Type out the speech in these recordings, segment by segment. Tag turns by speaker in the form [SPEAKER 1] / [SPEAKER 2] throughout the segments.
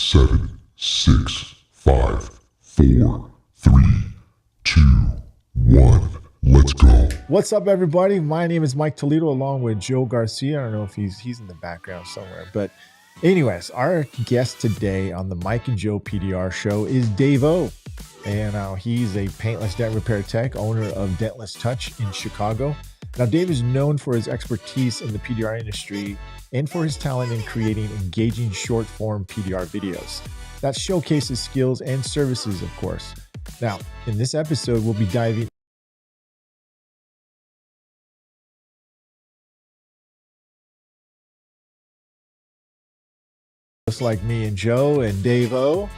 [SPEAKER 1] 7, 6, 5, 4, 3, 2, 1. Let's go.
[SPEAKER 2] What's up, everybody? My name is Myke Toledo, along with Joe Garcia. I don't know if he's in the background somewhere, but anyways, our guest today on the Myke and Joe PDR show is Dave O. And he's a paintless dent repair tech, owner of Dentless Touch in Chicago. Now, Dave is known for his expertise in the PDR industry and for his talent in creating engaging short-form PDR videos that showcase his skills and services, of course. Now, in this episode, we'll be diving just like me and Joe and Dave O.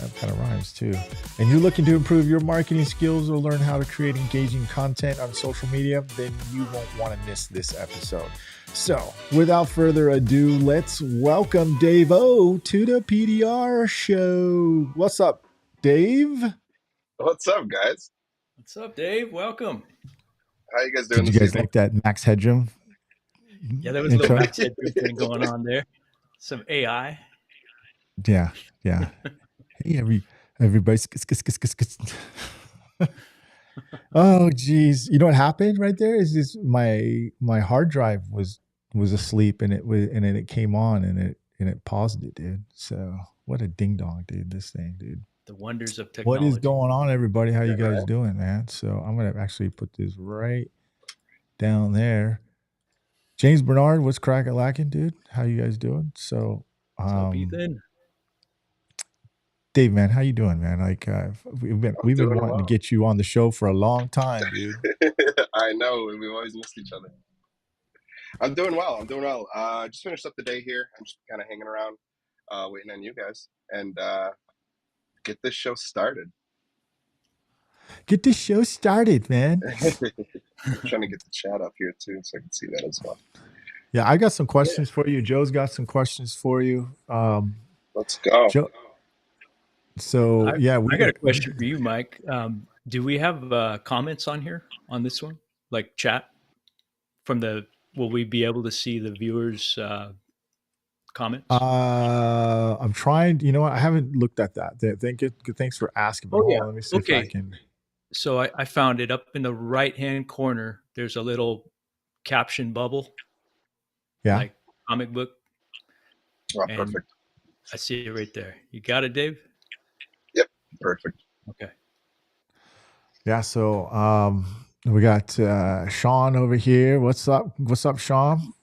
[SPEAKER 2] That kind of rhymes too. And you're looking to improve your marketing skills or learn how to create engaging content on social media, then you won't want to miss this episode. So without further ado, let's welcome Dave O to the PDR show. What's up, Dave?
[SPEAKER 3] What's up, guys?
[SPEAKER 4] What's up, Dave? Welcome.
[SPEAKER 3] How you guys doing?
[SPEAKER 2] Did you guys like that Max Headroom?
[SPEAKER 4] Yeah, there was a little Max Headroom thing going on there. Some AI.
[SPEAKER 2] Yeah. Hey, everybody. Oh, geez. You know what happened right there is this: my hard drive was asleep, and it came on, and it paused it, dude. So what a ding dong, dude! This thing, dude.
[SPEAKER 4] The wonders of technology.
[SPEAKER 2] What is going on, everybody? How you guys doing, man? So I'm gonna actually put this right down there. James Bernard, what's crack-a-lacking, dude? How you guys doing? So,
[SPEAKER 4] Ethan?
[SPEAKER 2] Dave, man, how you doing, man? Like, we've been wanting to get you on the show for a long time, dude.
[SPEAKER 3] I know, we've always missed each other. I'm doing well. Just finished up the day here. I'm just kind of hanging around, waiting on you guys, and get this show started.
[SPEAKER 2] Get this show started, man.
[SPEAKER 3] I'm trying to get the chat up here too, so I can see that as well.
[SPEAKER 2] Yeah, I got some questions for you. Joe's got some questions for you.
[SPEAKER 3] Let's go.
[SPEAKER 2] Joe. So
[SPEAKER 4] I got a question for you, Myke. Do we have comments on here on this one, like chat will we be able to see the viewers' comments?
[SPEAKER 2] I'm trying. You know what? I haven't looked at that. Thanks for asking. But hold on, let me see if I can.
[SPEAKER 4] So I found it up in the right-hand corner. There's a little caption bubble.
[SPEAKER 2] Yeah.
[SPEAKER 4] Like comic book.
[SPEAKER 3] Oh, perfect.
[SPEAKER 4] I see it right there. You got it, Dave?
[SPEAKER 3] Yep. Perfect.
[SPEAKER 4] Okay.
[SPEAKER 2] Yeah. So we got Sean over here. What's up? What's up, Sean?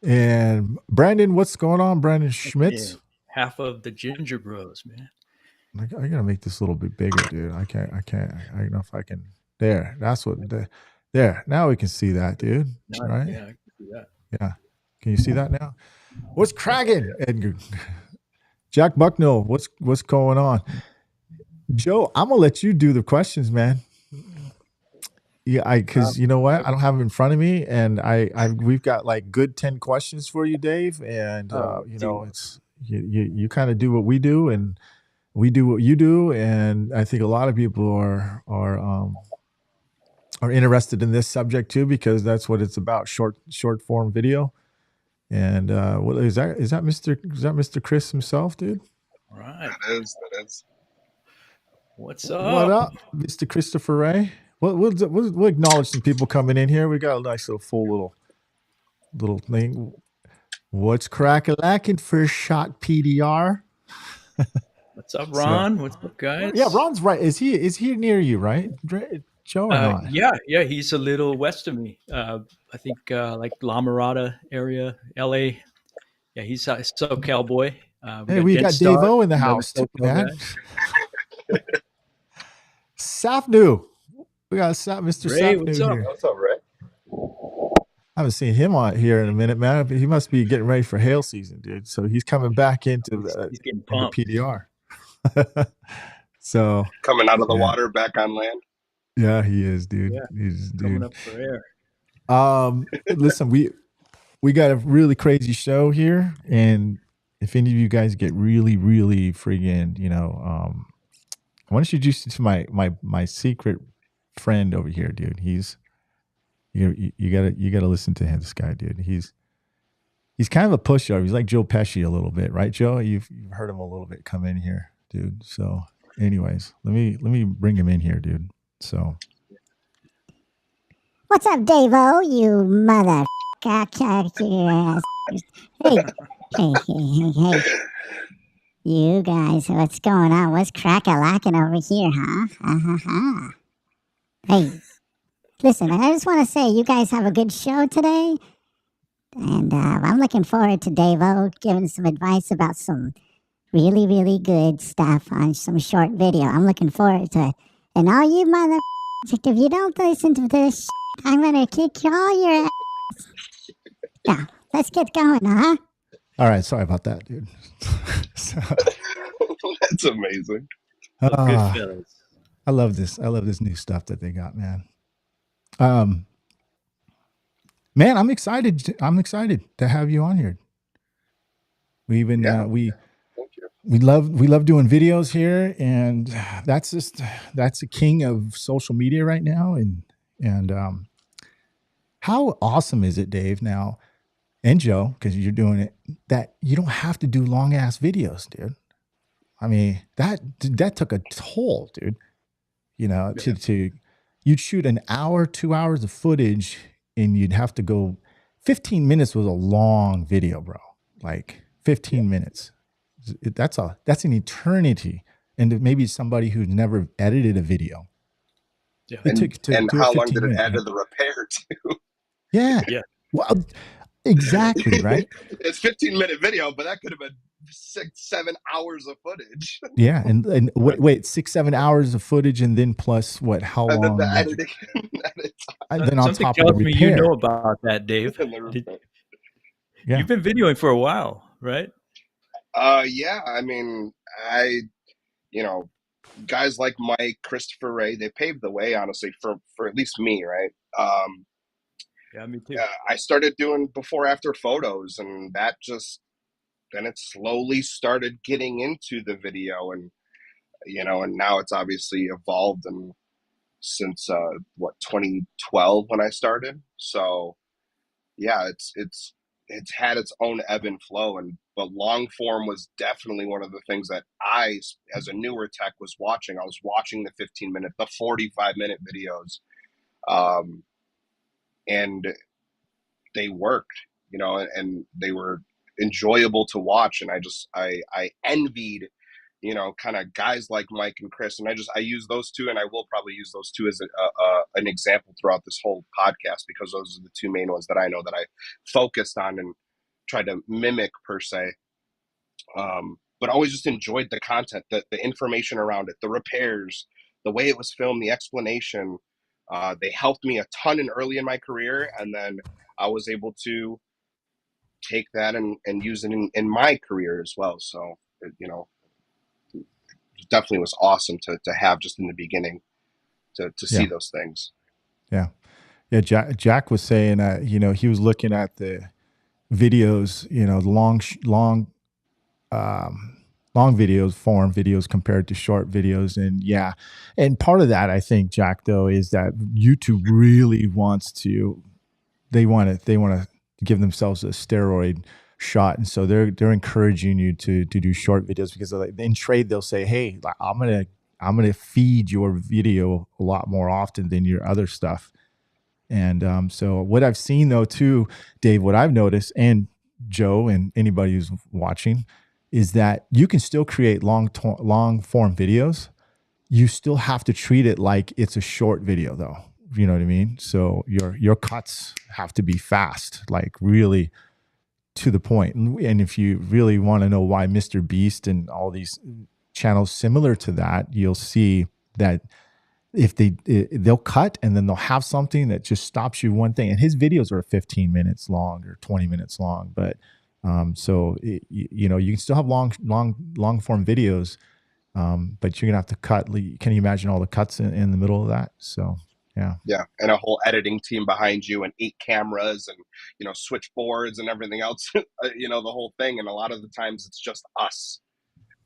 [SPEAKER 2] And Brandon, what's going on? Brandon Schmitz.
[SPEAKER 4] Yeah. Half of the Ginger Bros, man.
[SPEAKER 2] I gotta make this a little bit bigger, dude. I can't. I don't know if I can. There. That's what. There. Now we can see that, dude. Right?
[SPEAKER 4] Yeah, I can see that.
[SPEAKER 2] Yeah. Can you see that now? What's cracking, Edgar? Jack Bucknell, what's going on? Joe, I'm gonna let you do the questions, man. Yeah, because you know what? I don't have them in front of me, and we've got like good 10 questions for you, Dave. And it's you kind of do what we do, and we do what you do, and I think a lot of people are interested in this subject too, because that's what it's about, short form video. And what is that Mr. Chris himself, dude?
[SPEAKER 4] Right.
[SPEAKER 3] That is.
[SPEAKER 4] What's up?
[SPEAKER 2] What up, Mr. Christopher Ray? We'll acknowledge some people coming in here. We got a nice full little thing. What's crack-a-lacking first shot PDR?
[SPEAKER 4] What's up, Ron? What's up, guys?
[SPEAKER 2] Yeah, Ron's right. Is he near you, right, Joe, or not?
[SPEAKER 4] Yeah. He's a little west of me. I think like La Mirada area, LA. Yeah, he's a SoCal boy.
[SPEAKER 2] We got Dave O in the house too, man. Safnu. We got Mr.
[SPEAKER 4] Ray,
[SPEAKER 2] Safnu
[SPEAKER 4] what's up?
[SPEAKER 2] here.
[SPEAKER 3] What's up, Ray?
[SPEAKER 2] I haven't seen him on here in a minute, man. He must be getting ready for hail season, dude. So he's coming back into
[SPEAKER 4] getting
[SPEAKER 2] PDR. So
[SPEAKER 3] coming out of the water, back on land.
[SPEAKER 2] Yeah, he is, dude.
[SPEAKER 4] Yeah,
[SPEAKER 2] he's
[SPEAKER 4] coming up for air.
[SPEAKER 2] Listen, we got a really crazy show here, and if any of you guys get really, really friggin', I want to introduce you to my secret friend over here, dude. You gotta listen to him, this guy, dude. He's kind of a pushover. He's like Joe Pesci a little bit, right, Joe? You've heard him a little bit come in here, dude. So, anyways, let me bring him in here, dude. So,
[SPEAKER 5] What's up, Davo? You mother ass. Hey. You guys, what's going on? What's crack-a-lacking over here, huh? Hey, listen, I just want to say you guys have a good show today. And I'm looking forward to Davo giving some advice about some really, really good stuff on some short video. I'm looking forward to it. And all you mother, if you don't listen to this, I'm going to kick all your ass. Yeah, let's get going, huh?
[SPEAKER 2] all right, sorry about that, dude.
[SPEAKER 3] That's amazing.
[SPEAKER 4] Good fellas.
[SPEAKER 2] I love this. I love this new stuff that they got, man. Man, I'm excited. I'm excited to have you on here. We even
[SPEAKER 3] Thank you.
[SPEAKER 2] we love doing videos here, and that's the king of social media right now. And how awesome is it, Dave? Now, and Joe, because you're doing it, that you don't have to do long ass videos, dude. I mean, that took a toll, dude. You know, to you'd shoot an hour, 2 hours of footage, and you'd have to go. 15 minutes was a long video, bro. Like 15 minutes. That's an eternity. And maybe somebody who's never edited a video.
[SPEAKER 4] Yeah.
[SPEAKER 3] And how long did it
[SPEAKER 2] minutes,
[SPEAKER 3] add
[SPEAKER 2] man.
[SPEAKER 3] to the repair too?
[SPEAKER 2] Yeah.
[SPEAKER 4] Yeah.
[SPEAKER 2] Well, exactly, right?
[SPEAKER 3] It's 15-minute video, but that could have been 6-7 hours of footage.
[SPEAKER 2] Yeah, and wait, 6-7 hours of footage, and then plus what? How
[SPEAKER 3] And then
[SPEAKER 2] long?
[SPEAKER 3] the editing.
[SPEAKER 2] And then on
[SPEAKER 4] Something
[SPEAKER 2] top of
[SPEAKER 4] tells
[SPEAKER 2] the
[SPEAKER 4] me
[SPEAKER 2] repair.
[SPEAKER 4] you know about that, Dave.
[SPEAKER 2] Yeah.
[SPEAKER 4] You've been videoing for a while, right?
[SPEAKER 3] Yeah. I mean, guys like Myke, Christopher Ray, they paved the way, honestly, for at least me, right?
[SPEAKER 4] Yeah, me too.
[SPEAKER 3] I started doing before after photos, and then it slowly started getting into the video, and and now it's obviously evolved, and since 2012 when I started. So yeah, it's had its own ebb and flow, but long form was definitely one of the things that I, as a newer tech, was watching. I was watching the 15-minute, the 45-minute videos, and they worked, and they were enjoyable to watch, and I envied kind of guys like Myke and Chris, and I use those two, and I will probably use those two as an example throughout this whole podcast, because those are the two main ones that I know that I focused on and tried to mimic per se. But always just enjoyed the content, the information around it, the repairs, the way it was filmed, the explanation. They helped me a ton early in my career, and then I was able to take that and use it in my career as well. So, definitely was awesome to have just in the beginning to see those things. Yeah.
[SPEAKER 2] Jack was saying, he was looking at the videos, the long videos, form videos compared to short videos. And part of that, I think, Jack, though, is that YouTube really they want to give themselves a steroid shot, and so they're encouraging you to do short videos, because in trade they'll say, hey, I'm gonna feed your video a lot more often than your other stuff. And so what I've seen, though, too, Dave, what I've noticed, and Joe and anybody who's watching, is that you can still create long form videos. You still have to treat it like it's a short video, though. You know what I mean? So your cuts have to be fast, like really to the point. And if you really want to know why Mr. Beast and all these channels similar to that, you'll see that if they'll cut, and then they'll have something that just stops you one thing. And his videos are 15 minutes long or 20 minutes long, but you can still have long form videos, but you're gonna have to cut. Can you imagine all the cuts in the middle of that? So yeah,
[SPEAKER 3] and a whole editing team behind you, and 8 cameras, and switchboards and everything else. The whole thing. And a lot of the times it's just us,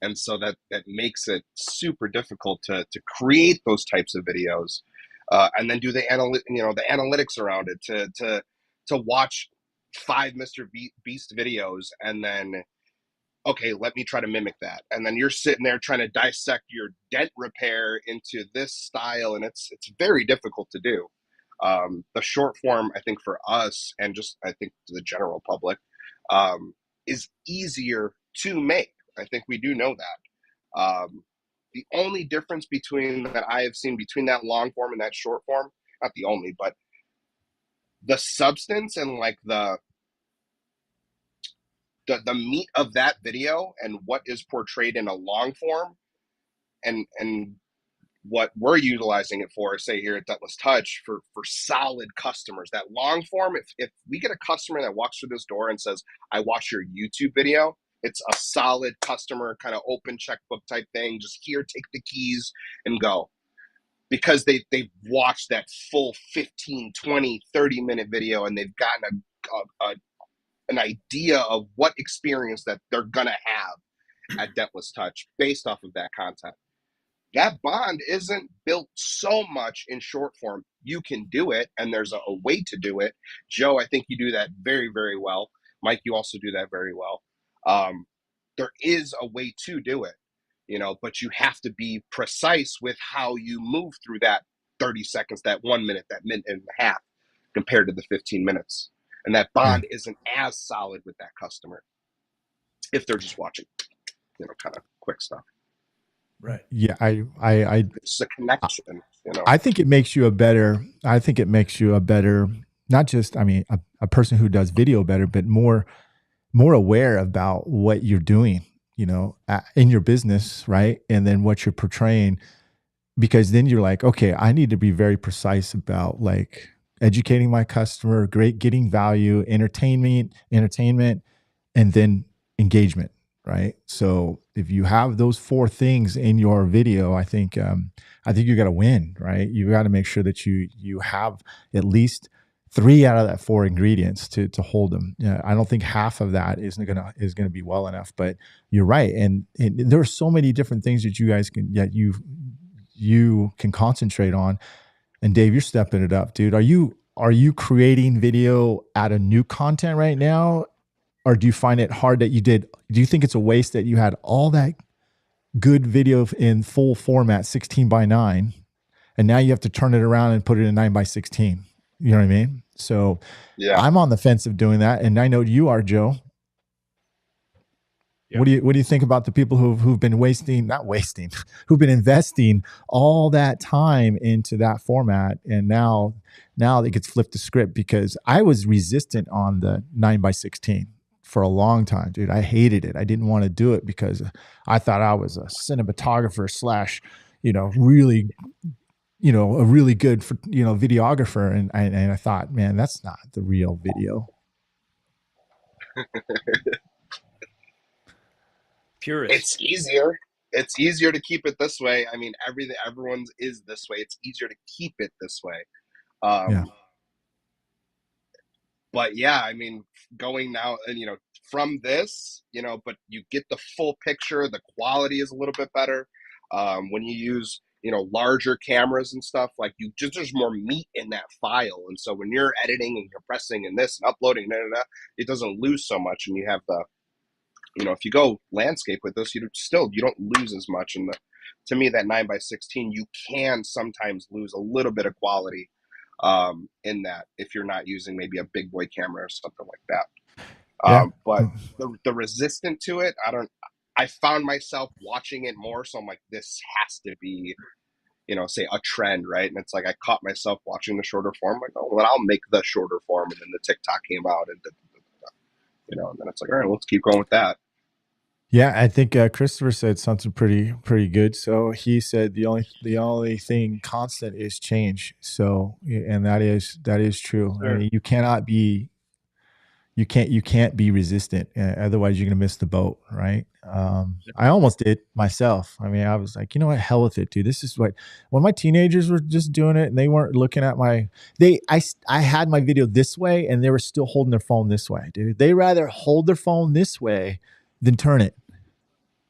[SPEAKER 3] and so that makes it super difficult to create those types of videos, and then do the analytics around it, to watch 5 Mr. Beast videos and then, okay, let me try to mimic that. And then you're sitting there trying to dissect your dent repair into this style, and it's very difficult to do. The short form, I think, for us and just I think to the general public, is easier to make. I think we do know that. The only difference between that I have seen between that long form and that short form, not the only, but the substance and like the meat of that video and what is portrayed in a long form and what we're utilizing it for, say here at Deathless Touch, for solid customers. That long form, if we get a customer that walks through this door and says, I watch your YouTube video, it's a solid customer kind of open checkbook type thing. Just here, take the keys and go. Because they've watched that full 15, 20, 30-minute video and they've gotten an idea of what experience that they're going to have at Deathless Touch based off of that content. That bond isn't built so much in short form. You can do it, and there's a way to do it. Joe, I think you do that very, very well. Myke, you also do that very well. There is a way to do it, but you have to be precise with how you move through that 30 seconds, that 1 minute, that minute and a half compared to the 15 minutes. And that bond isn't as solid with that customer if they're just watching, kind of quick stuff.
[SPEAKER 2] Right. Yeah.
[SPEAKER 3] It's a connection,
[SPEAKER 2] I think it makes you a better, not just, a person who does video better, but more aware about what you're doing, in your business. Right. And then what you're portraying, because then you're like, okay, I need to be very precise about like educating my customer, getting value, entertainment, and then engagement. Right. So if you have those 4 things in your video, I think you got to win, right? You got to make sure that you have at least 3 out of that 4 ingredients to hold them. I don't think half of that is going to be well enough, but you're right. And there are so many different things that you guys you can concentrate on. And Dave, you're stepping it up, dude. Are you creating video out of new content right now? Or do you find it hard that do you think it's a waste that you had all that good video in full format, 16:9, and now you have to turn it around and put it in 9:16? You know what I mean? So yeah. I'm on the fence of doing that. And I know you are, Joe. Yeah. What do you think about the people who've been who've been investing all that time into that format, and now it gets flipped the script? Because I was resistant on the 9:16 for a long time, dude. I hated it. I didn't want to do it because I thought I was a cinematographer / really, a really good, videographer. And I thought, man, that's not the real video.
[SPEAKER 4] Purist.
[SPEAKER 3] It's easier. It's easier to keep it this way. I mean, everyone's is this way. It's easier to keep it this way. Yeah. But yeah, I mean, going now and, from this, but you get the full picture. The quality is a little bit better. When you use, larger cameras and stuff, like there's more meat in that file. And so when you're editing and compressing and this and uploading, it doesn't lose so much. And you have the, if you go landscape with this, you don't lose as much. And to me, that 9:16, you can sometimes lose a little bit of quality in that if you're not using maybe a big boy camera or something like that. Yeah. But the resistant to it, I found myself watching it more. So I'm like, this has to be, say a trend, right? And it's like, I caught myself watching the shorter form. Like, oh, well, I'll make the shorter form. And then the TikTok came out and, and then it's like, all right, let's keep going with that.
[SPEAKER 2] Yeah, I think Christopher said something pretty good. So he said the only thing constant is change. So, and that is true. Sure. I mean, you can't be resistant. Otherwise, you're gonna miss the boat, right? I almost did myself. I mean, I was like, you know what, hell with it, dude. This is when my teenagers were just doing it and they weren't looking at I had my video this way and they were still holding their phone this way, dude. They rather hold their phone this way than turn it.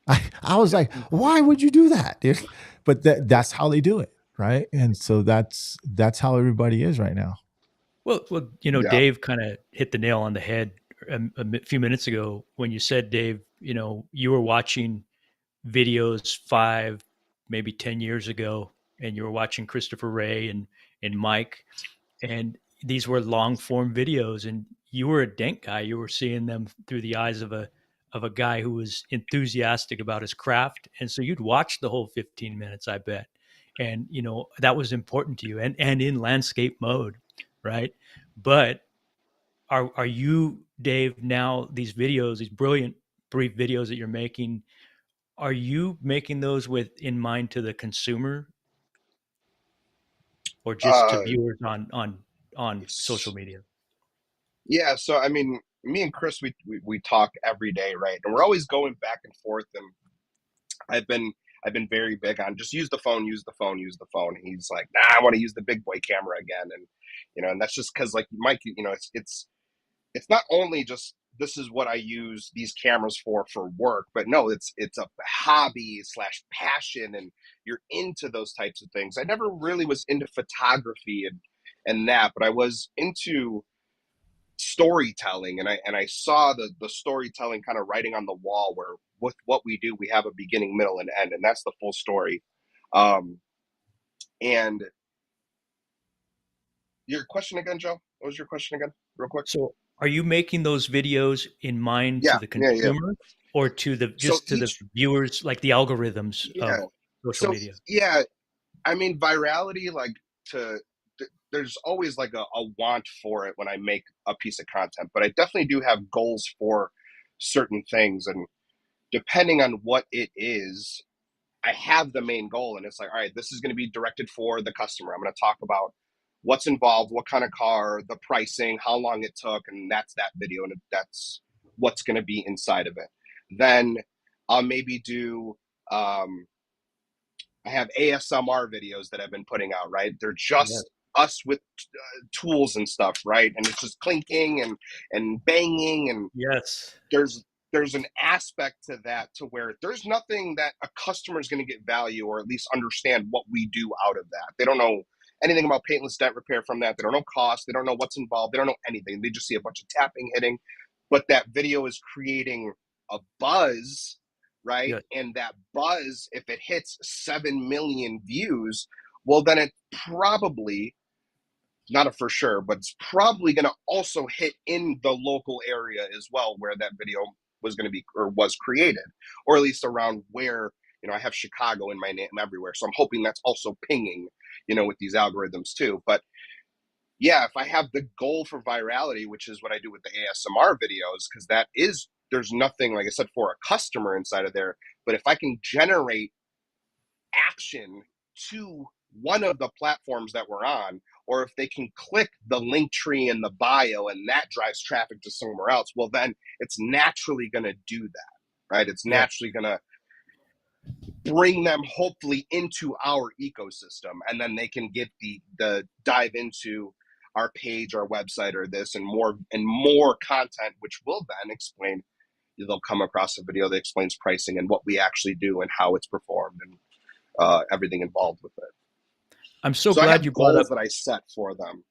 [SPEAKER 2] I was like, why would you do that, dude? But that's how they do it, right? And so that's how everybody is right now.
[SPEAKER 4] Well,
[SPEAKER 3] Yeah.
[SPEAKER 4] Dave kind of hit the nail on the head few minutes ago when you said, Dave, you were watching videos 5, maybe 10 years ago, and you were watching Christopher Ray and Myke, and these were long form videos, and you were a Dent guy. You were seeing them through the eyes of a guy who was enthusiastic about his craft, and so you'd watch the whole 15 minutes, I bet, and that was important to you, and in landscape mode, right? But are you, Dave, now these videos, these brilliant brief videos that you're making, are you making those with in mind to the consumer or just to
[SPEAKER 3] Uh,
[SPEAKER 4] viewers on social media?
[SPEAKER 3] yeah. So I mean, me and Chris, we talk every day, right? And we're always going back and forth. And I've been I've been very big on just use the phone, use the phone, use the phone. And he's like, nah, I want to use the big boy camera again. And and that's just because like Myke, it's not only just this is what I use these cameras for work, but no, it's a hobby slash passion, and you're into those types of things. I never really was into photography and that, but I was into storytelling, and I saw the storytelling kind of writing on the wall where with what we do, we have a beginning, middle, and end, and that's the full story. Um, and your question again, Joe? What was your question again, real quick?
[SPEAKER 4] So are you making those videos in mind to
[SPEAKER 3] Yeah,
[SPEAKER 4] the
[SPEAKER 3] yeah.
[SPEAKER 4] consumer or to the
[SPEAKER 3] So
[SPEAKER 4] just to the
[SPEAKER 3] each,
[SPEAKER 4] viewers, like the algorithms
[SPEAKER 3] yeah.
[SPEAKER 4] of social
[SPEAKER 3] So
[SPEAKER 4] media?
[SPEAKER 3] yeah, I mean, virality, like to there's always like a want for it when I make a piece of content, but I definitely do have goals for certain things, and depending on what it is, I have the main goal, and it's like, all right, this is going to be directed for the customer. I'm going to talk about what's involved, what kind of car, the pricing, how long it took, and that's that video, and that's what's going to be inside of it. Then I'll maybe do um, I have ASMR videos that I've been putting out, right? They're
[SPEAKER 4] Yeah.
[SPEAKER 3] just us with tools and stuff, right? And it's just clinking and banging, and
[SPEAKER 4] Yes.
[SPEAKER 3] there's there's an aspect to that to where there's nothing that a customer is going to get value or at least understand what we do out of that. They don't know anything about paintless dent repair from that. They don't know cost. They don't know what's involved. They don't know anything. They just see a bunch of tapping, hitting, but that video is creating a buzz, right?
[SPEAKER 4] Yes.
[SPEAKER 3] And that buzz, if it hits 7 million views, well, then it probably, not a for sure, but it's probably going to also hit in the local area as well where that video was going to be or was created, or at least around where, I have Chicago in my name everywhere. So I'm hoping that's also pinging, with these algorithms too. But yeah, if I have the goal for virality, which is what I do with the ASMR videos, because there's nothing, like I said, for a customer inside of there. But if I can generate action to one of the platforms that we're on, or if they can click the link tree in the bio and that drives traffic to somewhere else, well, then it's naturally going to do that, right? It's
[SPEAKER 4] Yeah.
[SPEAKER 3] naturally going to bring them hopefully into our ecosystem, and then they can get the dive into our page, our website, or this and more content, which will then explain. They'll come across a video that explains pricing and what we actually do and how it's performed and everything involved with it.
[SPEAKER 4] I'm so
[SPEAKER 3] So I
[SPEAKER 4] glad you
[SPEAKER 3] have
[SPEAKER 4] brought up
[SPEAKER 3] goals that I set for them.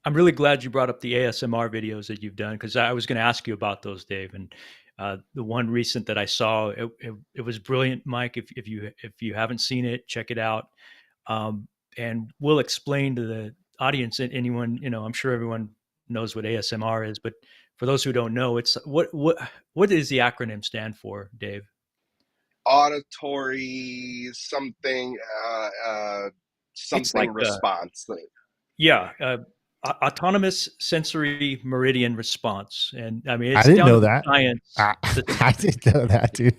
[SPEAKER 4] I'm really glad you brought up the ASMR videos that you've done because I was going to ask you about those, Dave. And the one recent that I saw, it was brilliant, Myke. If you haven't seen it, check it out. And we'll explain to the audience and anyone, I'm sure everyone knows what ASMR is, but for those who don't know, it's what does the acronym stand for, Dave?
[SPEAKER 3] Auditory something,
[SPEAKER 4] It's
[SPEAKER 3] something
[SPEAKER 4] like
[SPEAKER 3] response.
[SPEAKER 4] yeah, autonomous sensory meridian response, and I mean
[SPEAKER 2] I
[SPEAKER 4] it's
[SPEAKER 2] didn't
[SPEAKER 4] down to
[SPEAKER 2] know
[SPEAKER 4] the
[SPEAKER 2] that.
[SPEAKER 4] science.
[SPEAKER 2] I didn't know that, dude.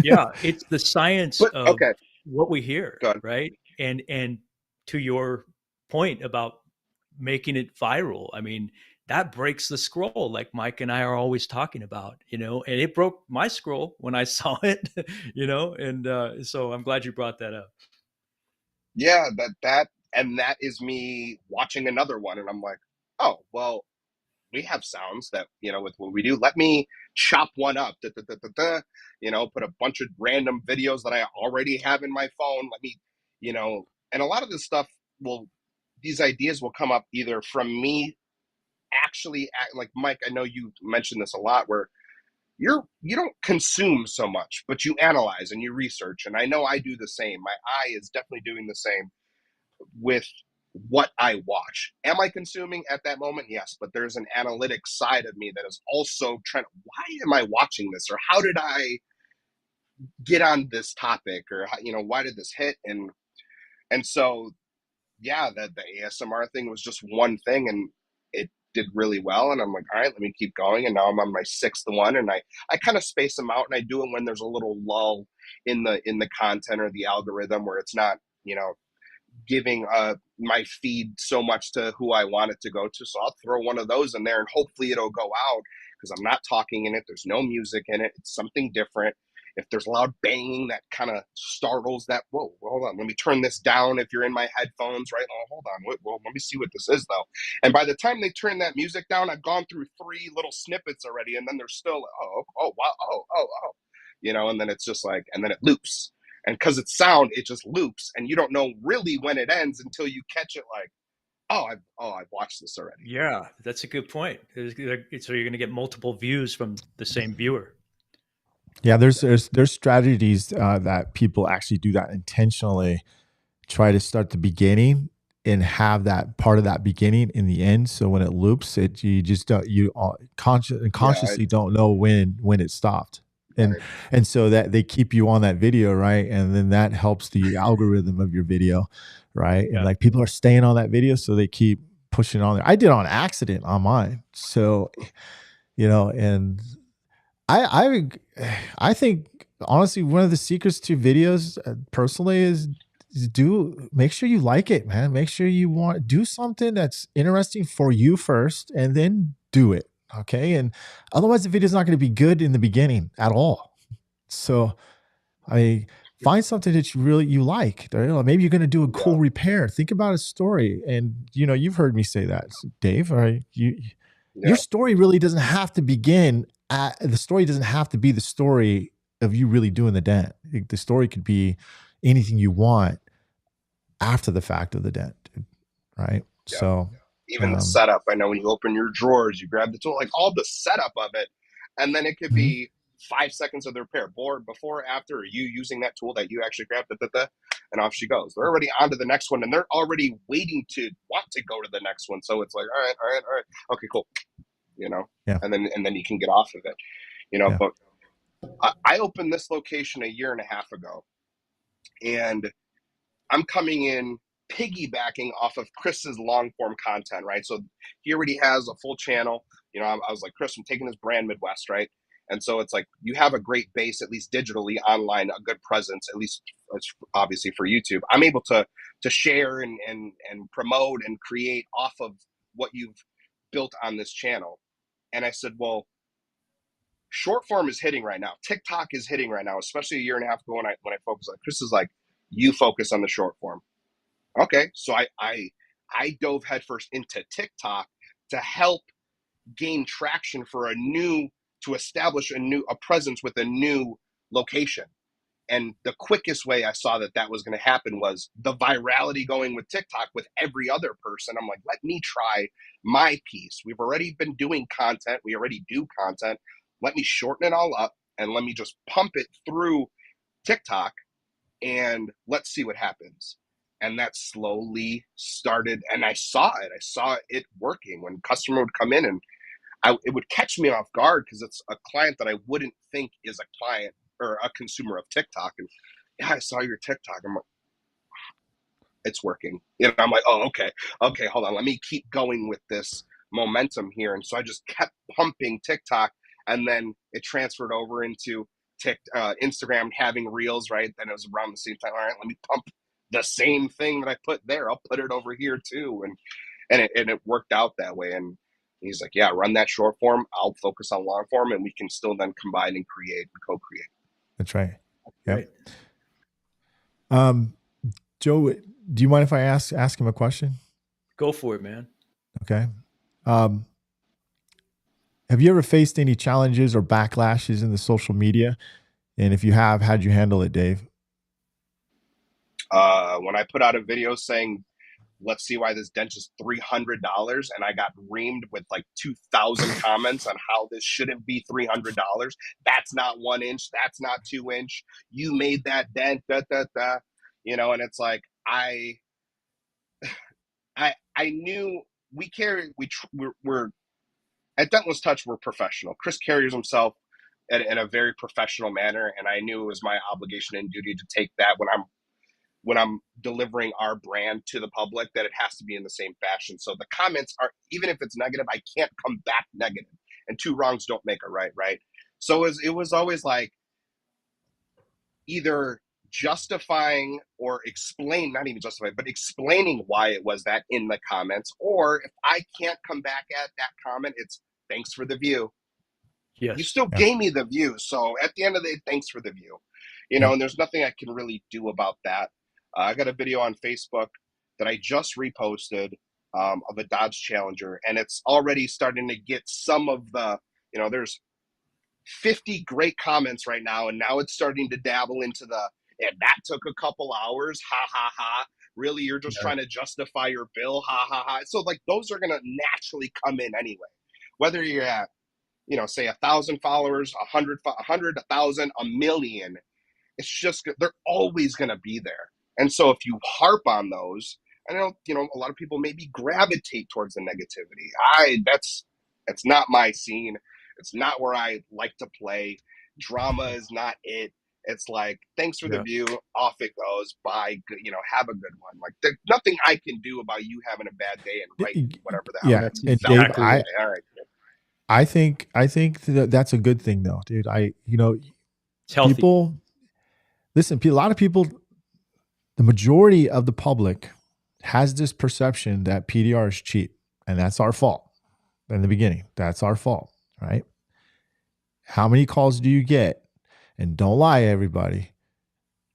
[SPEAKER 4] Yeah, it's the science
[SPEAKER 3] But
[SPEAKER 4] of
[SPEAKER 3] okay,
[SPEAKER 4] what we hear,
[SPEAKER 3] good.
[SPEAKER 4] right? And to your point about making it viral, I mean, that breaks the scroll like Myke and I are always talking about, and it broke my scroll when I saw it, and so I'm glad you brought that up.
[SPEAKER 3] Yeah, that is me watching another one, and I'm like, oh well, we have sounds that with what we do. Let me chop one up, da, da, da, da, da, put a bunch of random videos that I already have in my phone. Let me, and a lot of this stuff will these ideas will come up either from me actually like Myke, I know you mentioned this a lot, where you don't consume so much, but you analyze and you research. And I know I do the same. My eye is definitely doing the same with what I watch. Am I consuming at that moment? Yes, but there's an analytic side of me that is also trying to, why am I watching this? Or how did I get on this topic? Or, why did this hit? And so, yeah, the ASMR thing was just one thing, and it did really well. And I'm like, all right, let me keep going. And now I'm on my sixth one, and I kind of space them out, and I do it when there's a little lull in the content or the algorithm where it's not, giving my feed so much to who I want it to go to. So I'll throw one of those in there, and hopefully it'll go out because I'm not talking in it. There's no music in it. It's something different. If there's loud banging that kind of startles that, whoa, hold on, let me turn this down if you're in my headphones, right? Oh, hold on, well, let me see what this is, though. And by the time they turn that music down, I've gone through 3 little snippets already, and then there's still, wow, oh. And then it's just like, and then it loops. And because it's sound, it just loops, and you don't know really when it ends until you catch it like, I've watched this already.
[SPEAKER 4] Yeah, that's a good point. So you're going to get multiple views from the same viewer.
[SPEAKER 2] Yeah, there's strategies that people actually do that intentionally. Try to start the beginning and have that part of that beginning in the end. So when it loops, you just don't consciously don't know when it stopped. And so that they keep you on that video, right? And then that helps the algorithm of your video, right?
[SPEAKER 4] Yeah.
[SPEAKER 2] And like people are staying on that video, so they keep pushing on there. I did on accident on mine. So, and I think honestly, one of the secrets to videos personally is make sure you like it, man. Make sure you do something that's interesting for you first, and then do it. Okay. And otherwise the video is not going to be good in the beginning at all. So find something that you like. Maybe you're going to do a cool repair. Think about a story. And you've heard me say that, Dave. All right. Your story really doesn't have to begin the story doesn't have to be the story of you really doing the dent. The story could be anything you want after the fact of the dent. Right.
[SPEAKER 3] Yeah.
[SPEAKER 2] So
[SPEAKER 3] even the setup, I know when you open your drawers, you grab the tool, like all the setup of it. And then it could be 5 seconds of the repair, before, after, or you using that tool that you actually grabbed, and off she goes. They're already on to the next one, and they're already waiting to want to go to the next one. So it's like, all right. Okay, cool. And then you can get off of it, but I opened this location 1.5 years ago, and I'm coming in piggybacking off of Chris's long form content, right? So he already has a full channel. I was like, Chris, I'm taking this brand Midwest, right? And so it's like, you have a great base, at least digitally online, a good presence, at least obviously for YouTube. I'm able to share and promote and create off of what you've built on this channel. And I said, well, short form is hitting right now. TikTok is hitting right now, especially 1.5 years ago when I focused on it. Chris is like, you focus on the short form. Okay, so I dove headfirst into TikTok to help gain traction to establish a presence with a new location. And the quickest way I saw that was going to happen was the virality going with TikTok with every other person. I'm like, let me try my piece. We've already been doing content. We already do content. Let me shorten it all up and let me just pump it through TikTok, and let's see what happens. And that slowly started, and I saw it working. When customer would come in, and it would catch me off guard because it's a client that I wouldn't think is a client or a consumer of TikTok. And yeah, I saw your TikTok. I'm like, it's working. I'm like, oh, okay, hold on. Let me keep going with this momentum here. And so I just kept pumping TikTok, and then it transferred over into Instagram, having reels, right? Then it was around the same time. All right, let me pump the same thing that I put there. I'll put it over here too. And it worked out that way. And he's like, yeah, run that short form. I'll focus on long form, and we can still then combine and co-create.
[SPEAKER 2] That's right. Yep. Joe, do you mind if I ask him a question?
[SPEAKER 4] Go for it, man.
[SPEAKER 2] Okay. Have you ever faced any challenges or backlashes in the social media? And if you have, how'd you handle it, Dave?
[SPEAKER 3] When I put out a video saying let's see why this dent is $300. And I got reamed with like 2,000 comments on how this shouldn't be $300. That's not 1 inch. That's not 2 inch. You made that dent, you know, and it's like, I knew we're at Dentless Touch, we're professional. Chris carries himself in a very professional manner, and I knew it was my obligation and duty to take that when I'm delivering our brand to the public, that it has to be in the same fashion. So the comments are, even if it's negative, I can't come back negative. And two wrongs don't make a right, right? So it was always like either justifying or explain, not even justifying, but explaining why it was that in the comments. Or if I can't come back at that comment, it's thanks for the view. You
[SPEAKER 4] Yes.
[SPEAKER 3] still
[SPEAKER 2] Yeah.
[SPEAKER 3] gave me the view. So at the end of the day, thanks for the view. You know,
[SPEAKER 2] Yeah.
[SPEAKER 3] and there's nothing I can really do about that. I got a video on Facebook that I just reposted of a Dodge Challenger, and it's already starting to get some of the, you know, there's 50 great comments right now, and now it's starting to dabble into the, and that took a couple hours, ha ha ha. Really, you're just trying to justify your bill, ha ha ha. So like those are gonna naturally come in anyway, whether you're at, you know, say 1,000 followers, 100, 1,000, a million. It's just they're always gonna be there. And so if you harp on those, I know, you know, a lot of people maybe gravitate towards the negativity. That's not my scene. It's not where I like to play. Drama is not it. It's like, thanks for the
[SPEAKER 4] Yeah.
[SPEAKER 3] view. Off it goes. Bye. You know, have a good one. Like, there's nothing I can do about you having a bad day and writing whatever the hell.
[SPEAKER 2] Yeah.
[SPEAKER 4] That's
[SPEAKER 2] And Dave,
[SPEAKER 4] exactly it.
[SPEAKER 3] All right.
[SPEAKER 2] I think that's a good thing though, dude.
[SPEAKER 4] It's healthy.
[SPEAKER 2] People listen, a lot of people, the majority of the public has this perception that PDR is cheap, and that's our fault in the beginning. That's our fault, right? How many calls do you get? And don't lie, everybody.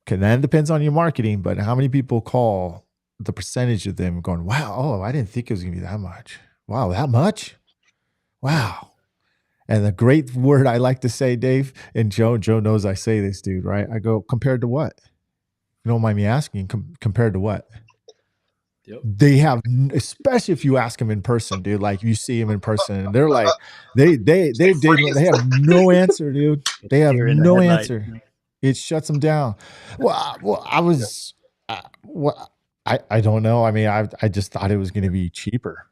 [SPEAKER 2] Because that depends on your marketing, but how many people call, the percentage of them going, wow, oh, I didn't think it was going to be that much. Wow, that much? Wow. And the great word I like to say, Dave, and Joe knows I say this, dude, right? I go, compared to what? You don't mind me asking, compared to what?
[SPEAKER 4] Yep.
[SPEAKER 2] They have, especially if you ask them in person, dude, like you see them in person, and they're like, they have no answer, dude. They have
[SPEAKER 4] Deer in the
[SPEAKER 2] no
[SPEAKER 4] headlight.
[SPEAKER 2] answer. It shuts them down. I was, I don't know. I mean, I just thought it was going to be cheaper,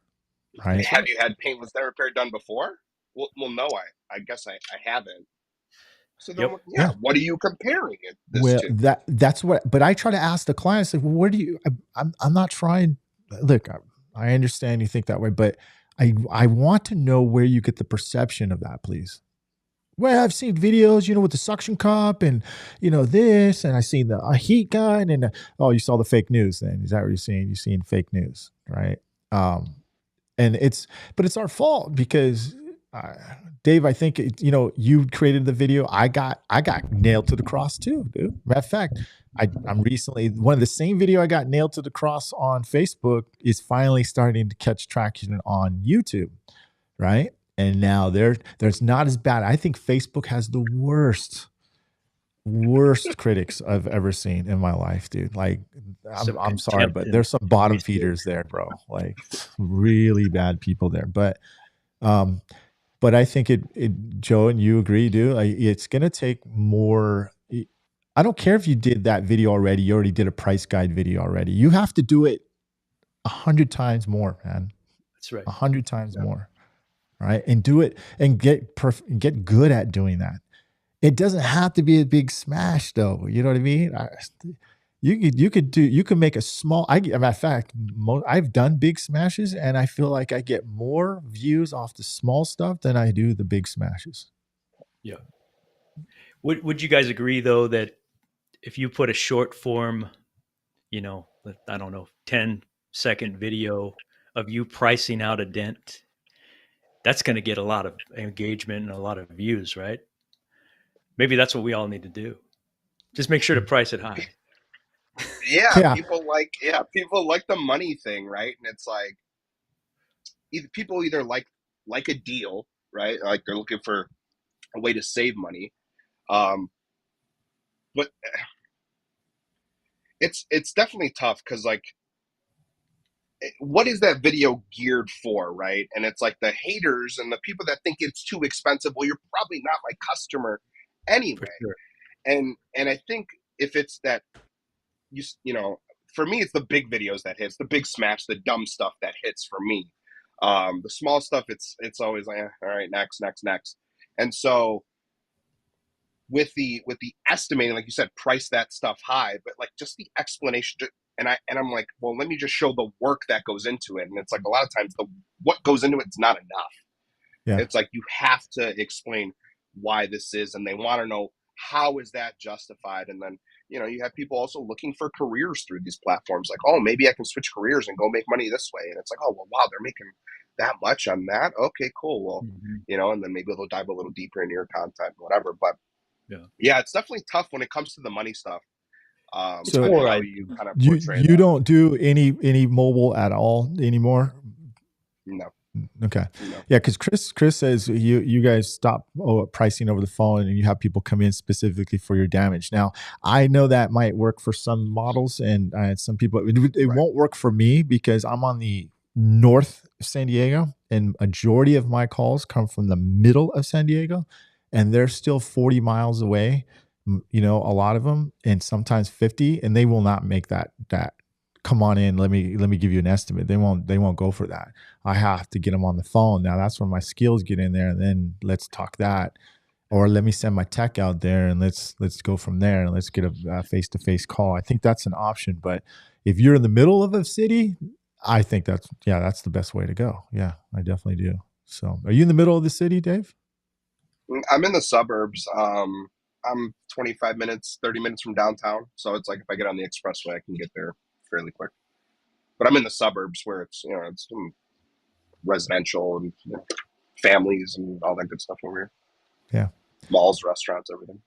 [SPEAKER 2] right?
[SPEAKER 3] Have you had paintless dent repair done before? Well, no, I guess I haven't. So then,
[SPEAKER 4] Yep.
[SPEAKER 3] yeah, what are you comparing this
[SPEAKER 2] Well,
[SPEAKER 3] to?
[SPEAKER 2] that's what. But I try to ask the clients, like, well, where do you? I'm not trying. Look, I understand you think that way, but I want to know where you get the perception of that, please. Well, I've seen videos, you know, with the suction cup and, you know, this, and I seen a heat gun, and oh, you saw the fake news. Then is that what you're seeing? You're seeing fake news, right? And it's our fault because, Dave, I think you created the video. I got nailed to the cross too, dude. Matter of fact, I'm recently, one of the same video I got nailed to the cross on Facebook is finally starting to catch traction on YouTube, right? And now there's not as bad. I think Facebook has the worst critics I've ever seen in my life, dude. Like, I'm sorry, but there's some bottom feeders there, bro. Like, really bad people there. But I think Joe, and you agree, dude. Like, it's gonna take more. I don't care if you did that video already. You already did a price guide video already. You have to do it 100 times more, man.
[SPEAKER 4] That's right.
[SPEAKER 2] 100 times more, right? And do it and get good at doing that. It doesn't have to be a big smash, though. You know what I mean? You could make a small. Matter of fact, I've done big smashes, and I feel like I get more views off the small stuff than I do the big smashes.
[SPEAKER 4] Yeah. Would you guys agree though that if you put a short form, you know, I don't know, 10-second video of you pricing out a dent, that's going to get a lot of engagement and a lot of views, right? Maybe that's what we all need to do. Just make sure to price it high.
[SPEAKER 3] Yeah. People like the money thing, right? And it's like people either like a deal, right? Like they're looking for a way to save money. But it's definitely tough because, like, what is that video geared for, right? And it's like the haters and the people that think it's too expensive. Well, you're probably not my customer anyway.
[SPEAKER 4] For sure.
[SPEAKER 3] And I think if it's that you know, for me, it's the big videos that hits, the big smash, the dumb stuff that hits for me. The small stuff, it's always like, all right, next. And so with the estimating, like you said, price that stuff high, but like just the explanation. And I'm like, well, let me just show the work that goes into it. And it's like a lot of times what goes into it's not enough.
[SPEAKER 2] Yeah.
[SPEAKER 3] It's like you have to explain why this is, and they want to know how is that justified. And then you have people also looking for careers through these platforms, like, oh, maybe I can switch careers and go make money this way. And it's like, oh, well, wow, they're making that much on that. Okay, cool. Well, and then maybe they'll dive a little deeper into your content, whatever. But yeah, it's definitely tough when it comes to the money stuff.
[SPEAKER 2] So
[SPEAKER 3] how you kind of portray
[SPEAKER 2] you
[SPEAKER 3] that.
[SPEAKER 2] don't do any mobile at all anymore?
[SPEAKER 3] No.
[SPEAKER 2] Okay.
[SPEAKER 3] No.
[SPEAKER 2] Yeah, because Chris says you guys stop pricing over the phone and you have people come in specifically for your damage. Now, I know that might work for some models and some people. It won't work for me because I'm on the north of San Diego, and majority of my calls come from the middle of San Diego, and they're still 40 miles away. A lot of them, and sometimes 50, and they will not make that. Come on in. Let me give you an estimate. They won't go for that. I have to get them on the phone. Now that's where my skills get in there, and then let's talk that. Or let me send my tech out there and let's go from there and let's get a face-to-face call. I think that's an option. But if you're in the middle of a city, I think that's the best way to go. Yeah, I definitely do. So are you in the middle of the city, Dave?
[SPEAKER 3] I'm in the suburbs. I'm 25 minutes, 30 minutes from downtown. So it's like if I get on the expressway, I can get there fairly quick. But I'm in the suburbs where it's it's residential and families and all that good stuff over here.
[SPEAKER 2] Yeah.
[SPEAKER 3] Malls, restaurants, everything.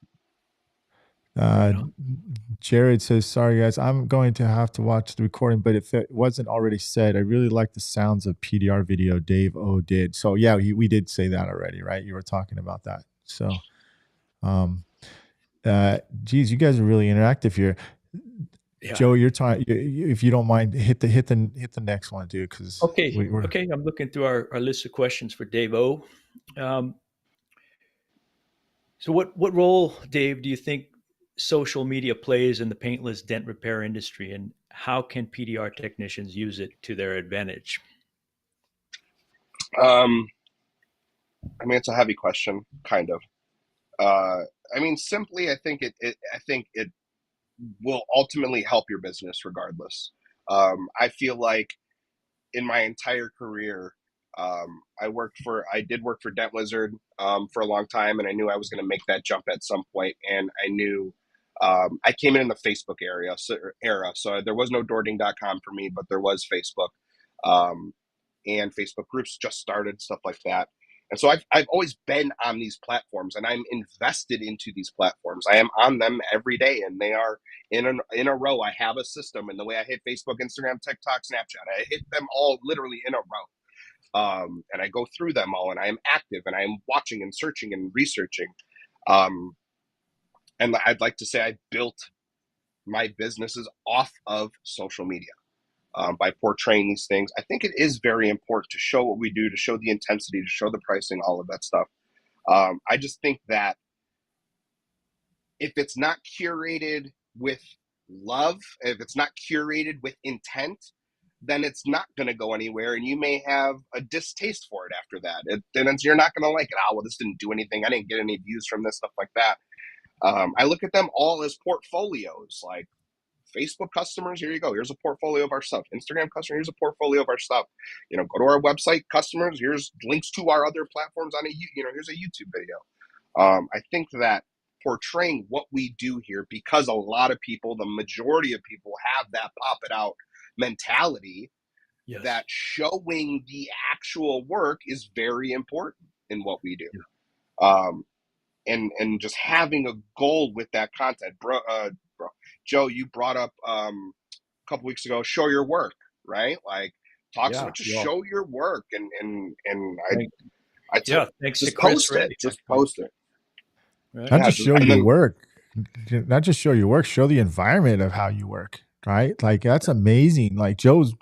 [SPEAKER 2] Jared says, sorry guys, I'm going to have to watch the recording, but if it wasn't already said, I really like the sounds of PDR video Dave O did. So yeah, we did say that already, right? You were talking about that. So geez, you guys are really interactive here. Yeah. Joe, you're talking. If you don't mind, hit the next one, dude. Because
[SPEAKER 4] okay, I'm looking through our list of questions for Dave O. So what role, Dave, do you think social media plays in the paintless dent repair industry, and how can PDR technicians use it to their advantage?
[SPEAKER 3] I mean, it's a heavy question, kind of. I mean, simply, I think it will ultimately help your business regardless. I feel like in my entire career, I did work for Dent Wizard for a long time, and I knew I was going to make that jump at some point. And I knew I came in the Facebook era, so there was no Doording.com for me, but there was Facebook, and Facebook groups just started, stuff like that. And so I've always been on these platforms, and I'm invested into these platforms. I am on them every day, and they are in a row. I have a system, and the way I hit Facebook, Instagram, TikTok, Snapchat, I hit them all literally in a row. And I go through them all, and I am active, and I am watching and searching and researching. And I'd like to say I built my businesses off of social media. By portraying these things. I think it is very important to show what we do, to show the intensity, to show the pricing, all of that stuff. I just think that if it's not curated with love, if it's not curated with intent, then it's not going to go anywhere, and you may have a distaste for it after that. Then you're not going to like it. Oh, well, this didn't do anything. I didn't get any views from this, stuff like that. I look at them all as portfolios, like Facebook customers, here you go. Here's a portfolio of our stuff. Instagram customer, here's a portfolio of our stuff. Go to our website, customers, here's links to our other platforms on here's a YouTube video. I think that portraying what we do here, because a lot of people, the majority of people have that pop it out mentality, yes, that showing the actual work is very important in what we do. Yeah. And just having a goal with that content, bro. Joe, you brought up a couple weeks ago, show your work, right? Like, show your work, and I
[SPEAKER 4] thanks
[SPEAKER 3] just
[SPEAKER 4] to Chris
[SPEAKER 3] post
[SPEAKER 4] Reddy.
[SPEAKER 3] it. Just post it.
[SPEAKER 2] Right. Not just show your work, not just show your work. Show the environment of how you work, right? Like that's amazing. Like Joe's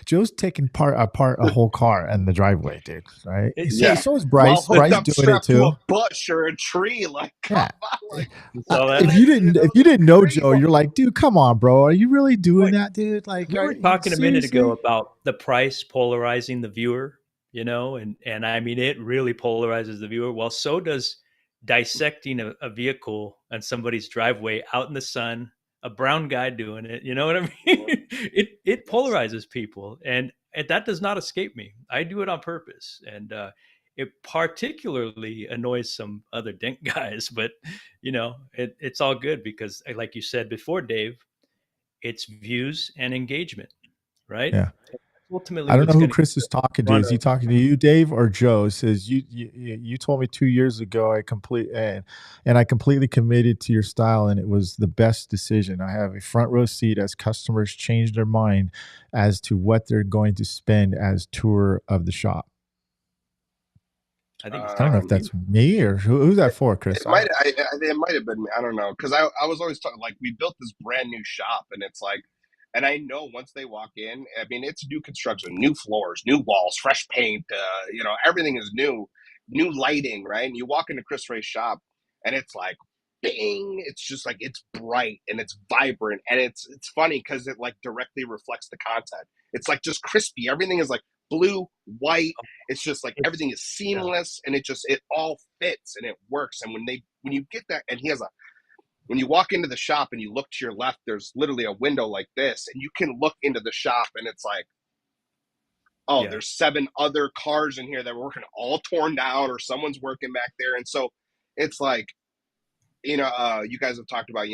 [SPEAKER 2] Joe's taking apart a whole car in the driveway, dude. Right?
[SPEAKER 3] Yeah.
[SPEAKER 2] So is
[SPEAKER 3] While
[SPEAKER 2] Bryce.
[SPEAKER 3] hooked
[SPEAKER 2] Bryce
[SPEAKER 3] up
[SPEAKER 2] doing it
[SPEAKER 3] strapped to
[SPEAKER 2] too.
[SPEAKER 3] a bush or a tree, like come
[SPEAKER 2] Yeah.
[SPEAKER 3] on, like
[SPEAKER 4] You saw that?
[SPEAKER 2] If you didn't know Joe, you're like, dude, come on, bro. Are you really doing that, dude? Like,
[SPEAKER 4] We were talking a minute ago about the price polarizing the viewer, and I mean, it really polarizes the viewer. Well, so does dissecting a vehicle on somebody's driveway out in the sun, a brown guy doing it. You know what I mean? It polarizes people, and that does not escape me. I do it on purpose, and it particularly annoys some other dink guys, but it's all good because, like you said before, Dave, it's views and engagement, right?
[SPEAKER 2] Yeah.
[SPEAKER 4] Ultimately,
[SPEAKER 2] I don't know
[SPEAKER 4] what's
[SPEAKER 2] who
[SPEAKER 4] going
[SPEAKER 2] Chris is talking to.
[SPEAKER 4] run
[SPEAKER 2] Is he talking to you, Dave, or Joe? Says you told me 2 years ago I completely committed to your style, and it was the best decision. I have a front row seat as customers change their mind as to what they're going to spend as tour of the shop.
[SPEAKER 4] I think
[SPEAKER 2] I don't know if that's me or who's that for, Chris.
[SPEAKER 3] It might have been me. I don't know, because I was always talking, like, we built this brand new shop, and it's like, and I know once they walk in, I mean, it's new construction, new floors, new walls, fresh paint, everything is new lighting, right? And you walk into Chris Ray's shop, and it's like, bing! It's just like, it's bright and it's vibrant, and it's funny because it like directly reflects the content. It's like just crispy. Everything is like blue, white. It's just like everything is seamless, and it all fits and it works. And when you get that, and when you walk into the shop and you look to your left, there's literally a window like this, and you can look into the shop, and it's like, oh, there's 7 other cars in here that were working all torn down, or someone's working back there. And so it's like, you guys have talked about,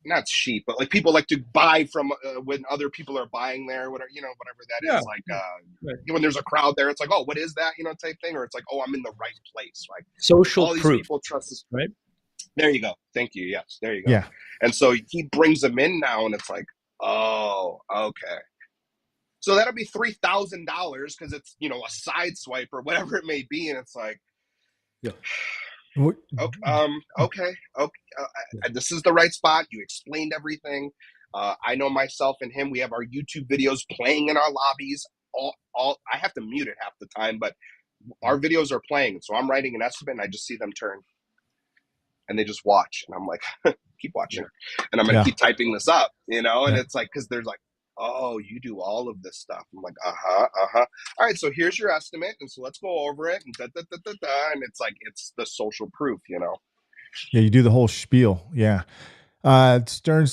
[SPEAKER 3] not sheep, but like people like to buy from when other people are buying there, whatever, whatever that is. Like when there's a crowd there, it's like, oh, what is that, type thing, or it's like, oh, I'm in the right place. Like
[SPEAKER 4] social
[SPEAKER 3] all these
[SPEAKER 4] proof.
[SPEAKER 3] People trust us,
[SPEAKER 4] right?
[SPEAKER 3] There you go. Thank you. Yes, there you go.
[SPEAKER 2] Yeah.
[SPEAKER 3] And so he brings them in now, and it's like, oh, okay. So that'll be $3,000 because it's a side swipe or whatever it may be, and it's like,
[SPEAKER 4] yeah.
[SPEAKER 3] Okay. This is the right spot. You explained everything. I know myself and him. We have our YouTube videos playing in our lobbies. I have to mute it half the time, but our videos are playing. So I'm writing an estimate, and I just see them turn, and they just watch, and I'm like, keep watching, and I'm gonna keep typing this up, and it's like, because there's like, oh, you do all of this stuff. I'm like, all right, so here's your estimate, and so let's go over it, and and it's like, it's the social proof,
[SPEAKER 2] Yeah, you do the whole spiel. Yeah. Stern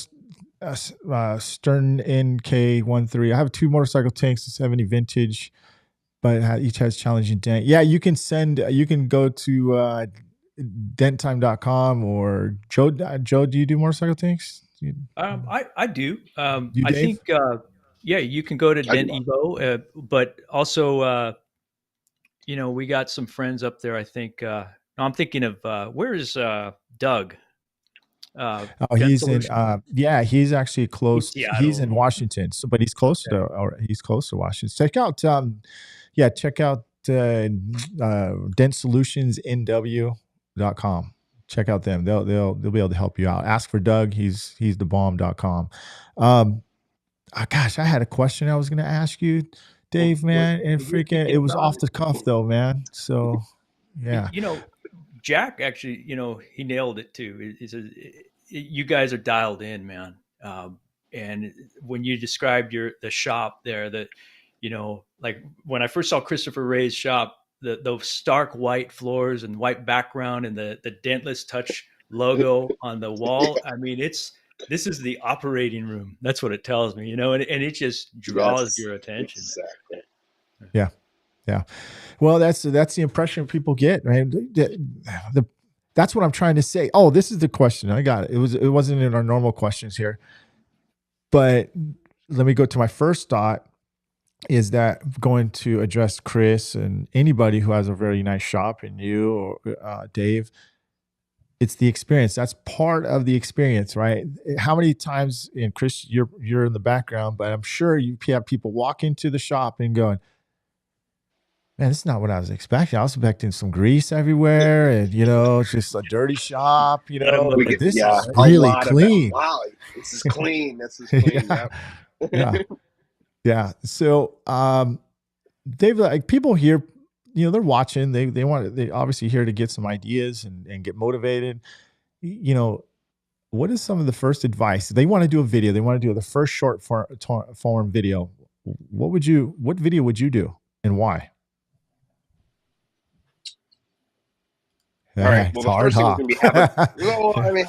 [SPEAKER 2] NK13. I have 2 motorcycle tanks, a 70 vintage, but each has challenging dent. Yeah, you can go to denttime.com or Joe, do you do motorcycle tanks?
[SPEAKER 4] I do.
[SPEAKER 2] You,
[SPEAKER 4] I
[SPEAKER 2] Dave?
[SPEAKER 4] think, you can go to Dent Evo, but also, we got some friends up there. I think, no, I'm thinking of, where is Doug?
[SPEAKER 2] He's in, he's actually close. He's in Washington, but he's close to Washington. Check out, dentsolutionsnw.com. Check out them. They'll be able to help you out. Ask for Doug. He's thebomb.com. Gosh, I had a question I was going to ask you, Dave, man, and it was off the cuff though, man. So, yeah.
[SPEAKER 4] Jack actually, he nailed it too. You guys are dialed in, man. And when you described the shop there, that, like when I first saw Christopher Ray's shop, those stark white floors and white background and the dentless touch logo on the wall. I mean, this is the operating room. That's what it tells me, and it just draws your attention.
[SPEAKER 3] Exactly.
[SPEAKER 2] Yeah. Yeah. Well, that's the impression people get, right? That's what I'm trying to say. Oh, this is the question. I got it. It wasn't in our normal questions here, but let me go to my first thought. Is that going to address Chris and anybody who has a very nice shop, and you or Dave? It's the experience. That's part of the experience, right? How many times, and Chris, you're in the background, but I'm sure you have people walk into the shop and going, Man, this is not what I was expecting. I was expecting some grease everywhere and, just a dirty shop,
[SPEAKER 4] Look
[SPEAKER 2] but
[SPEAKER 4] at
[SPEAKER 2] this
[SPEAKER 3] Yeah,
[SPEAKER 2] is
[SPEAKER 3] a
[SPEAKER 2] really
[SPEAKER 3] lot of it.
[SPEAKER 2] clean.
[SPEAKER 3] Wow, this is clean. This is clean.
[SPEAKER 2] Yeah.
[SPEAKER 3] Yep.
[SPEAKER 2] Yeah. Yeah. So, they've like people here, they're watching, they obviously here to get some ideas and get motivated. What is some of the first advice? They want to do a video. They want to do the first short form video. What video would you do and why?
[SPEAKER 3] All right.
[SPEAKER 2] It's
[SPEAKER 3] Well, the
[SPEAKER 2] hard,
[SPEAKER 3] first thing is
[SPEAKER 2] huh?
[SPEAKER 3] going to be have a. No, I mean,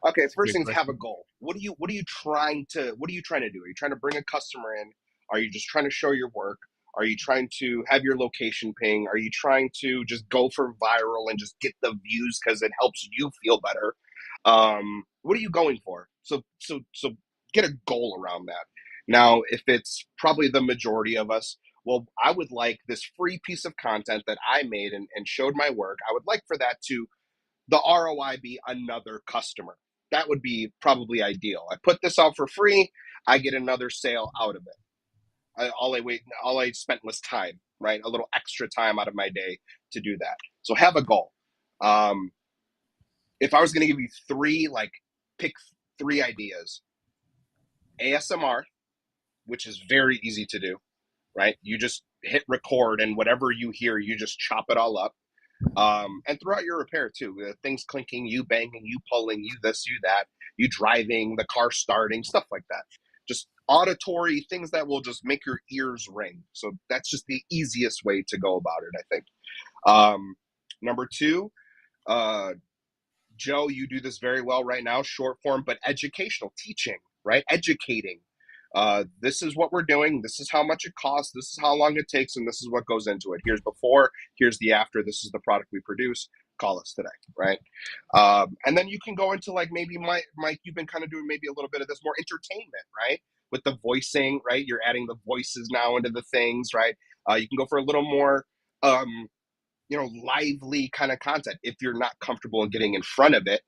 [SPEAKER 3] okay. First
[SPEAKER 4] Great
[SPEAKER 3] thing is have a
[SPEAKER 4] question.
[SPEAKER 3] goal. What are you trying to do? Are you trying to bring a customer in? Are you just trying to show your work? Are you trying to have your location ping? Are you trying to just go for viral and just get the views because it helps you feel better? What are you going for? So get a goal around that. Now, if it's probably the majority of us, well, I would like this free piece of content that I made and showed my work. I would like for that to the ROI be another customer. That would be probably ideal. I put this out for free. I get another sale out of it. All I spent was time, right? A little extra time out of my day to do that. So have a goal. Um, if I was going to give you pick three ideas. ASMR, which is very easy to do, right? You just hit record and whatever you hear, you just chop it all up. And throughout your repair too, things clinking, you banging, you pulling, you this, you that, you driving, the car starting, stuff like that. Just auditory things that will just make your ears ring. So that's just the easiest way to go about it, I think. Number two, uh, Joe, you do this very well right now, short form, but educational, teaching, right? Educating. This is what we're doing. This is how much it costs. This is how long it takes, and this is what goes into it. Here's before, here's the after. This is the product we produce. Call us today, right? And then you can go into maybe Myke, you've been kind of doing maybe a little bit of this more entertainment, right? With the voicing, right? You're adding the voices now into the things, right? You can go for a little more lively kind of content. If you're not comfortable in getting in front of it,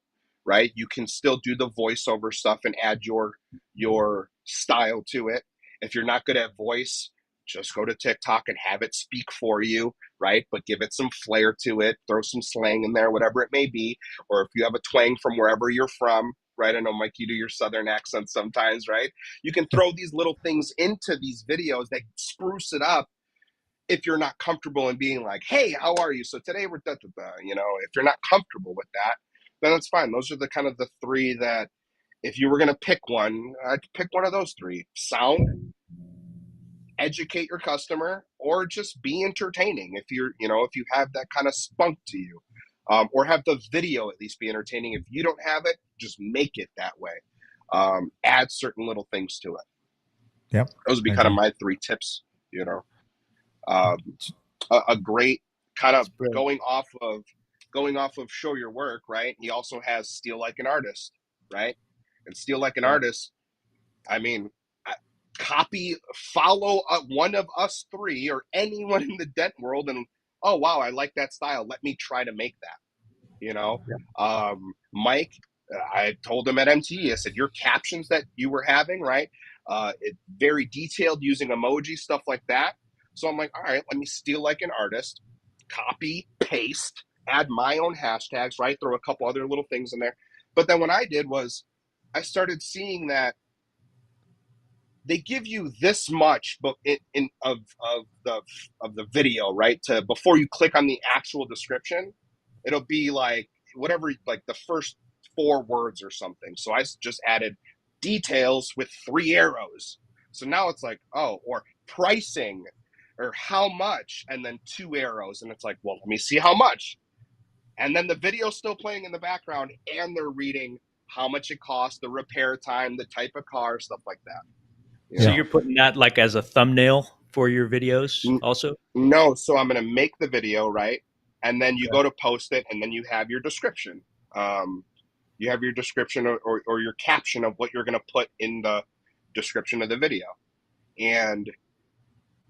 [SPEAKER 3] right, you can still do the voiceover stuff and add your style to it. If you're not good at voice, just go to TikTok and have it speak for you, right? But give it some flair to it, throw some slang in there, whatever it may be. Or if you have a twang from wherever you're from, right? I know, Myke, you do your Southern accent sometimes, right? You can throw these little things into these videos that spruce it up if you're not comfortable in being like, hey, how are you? So today we're if you're not comfortable with that, then that's fine. Those are the kind of the three that if you were going to pick one, I'd pick one of those three: sound, educate your customer, or just be entertaining. If if you have that kind of spunk to you, or have the video at least be entertaining. If you don't have it, just make it that way. Add certain little things to it.
[SPEAKER 2] Yep.
[SPEAKER 3] Those would be
[SPEAKER 2] I
[SPEAKER 3] kind of
[SPEAKER 2] agree.
[SPEAKER 3] my three tips, a great kind of going off of show your work, right? He also has steal like an artist, right? And steal like an artist, I mean, follow one of us three or anyone in the dent world, and oh wow, I like that style. Let me try to make that. Myke, I told him at MTE, I said, your captions that you were having, right? Very detailed, using emoji, stuff like that. So I'm like, all right, let me steal like an artist, copy, paste, add my own hashtags, right? Throw a couple other little things in there. But then what I did was I started seeing that they give you this much, but of the video, right? To before you click on the actual description, it'll be like whatever, like the first 4 words or something. So I just added details with 3 arrows. So now it's like, oh, or pricing, or how much, and then 2 arrows, and it's like, well, let me see how much, and then the video's still playing in the background, and they're reading how much it costs, the repair time, the type of car, stuff like that.
[SPEAKER 4] So you're putting that like as a thumbnail for your videos also?
[SPEAKER 3] No, so I'm going to make the video, right? And then you go to post it, and then you have your description. You have your description or your caption of what you're going to put in the description of the video. And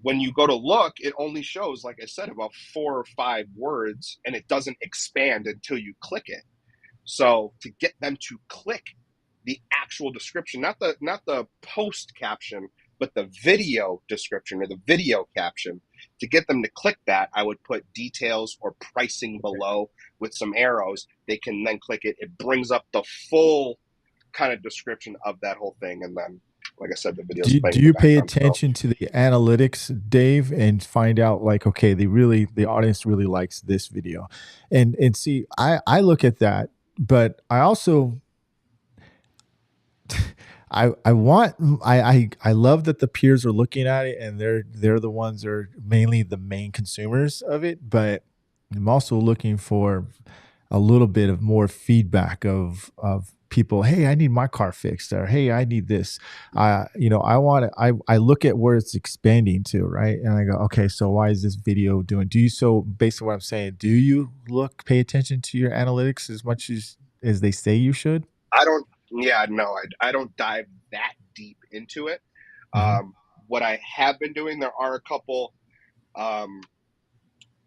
[SPEAKER 3] when you go to look, it only shows, like I said, about 4 or 5 words, and it doesn't expand until you click it. So to get them to click the actual description, not the post caption, but the video description or the video caption, to get them to click that, I would put details or pricing below with some arrows. They can then click it. It brings up the full kind of description of that whole thing. And then, like I said, the video's playing
[SPEAKER 2] Do
[SPEAKER 3] in the
[SPEAKER 2] you pay
[SPEAKER 3] background.
[SPEAKER 2] attention to the analytics, Dave, and find out like, okay, the audience really likes this video, and see, I look at that, but I also I love that the peers are looking at it and they're the ones that are mainly the main consumers of it, but I'm also looking for a little bit of more feedback of people. Hey, I need my car fixed, or hey, I need this. I want to. I look at where it's expanding to, right? And I go, okay, so why is this video doing? So based on what I'm saying, do you pay attention to your analytics as much as they say you should?
[SPEAKER 3] I don't. Yeah, no, I don't dive that deep into it. What I have been doing, there are a couple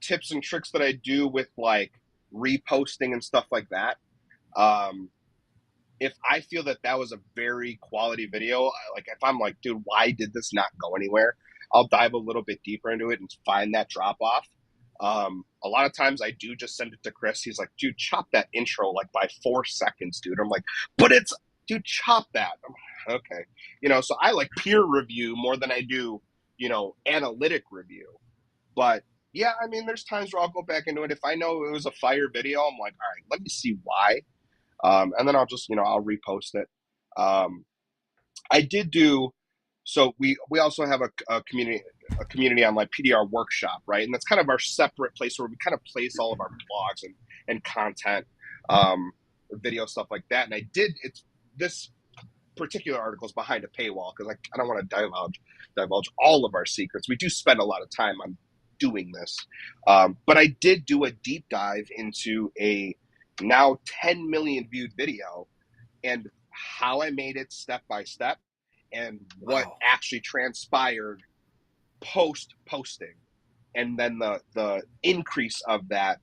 [SPEAKER 3] tips and tricks that I do with like reposting and stuff like that. If I feel that was a very quality video, like if I'm like, dude, why did this not go anywhere? I'll dive a little bit deeper into it and find that drop off. A lot of times I do just send it to Chris. He's like, dude, chop that intro like by 4 seconds, dude. I'm like, but dude, chop that. I'm like, okay. So I like peer review more than I do, analytic review. But yeah, I mean, there's times where I'll go back into it. If I know it was a fire video, I'm like, all right, let me see why. And then I'll just, I'll repost it. I did do, so we also have a community on like PDR workshop, right? And that's kind of our separate place where we kind of place all of our blogs and content, video stuff like that. And this particular article is behind a paywall because I don't want to divulge all of our secrets. We do spend a lot of time on doing this. But I did do a deep dive into a now 10 million viewed video and how I made it step by step and what actually transpired post posting, and then the increase of that.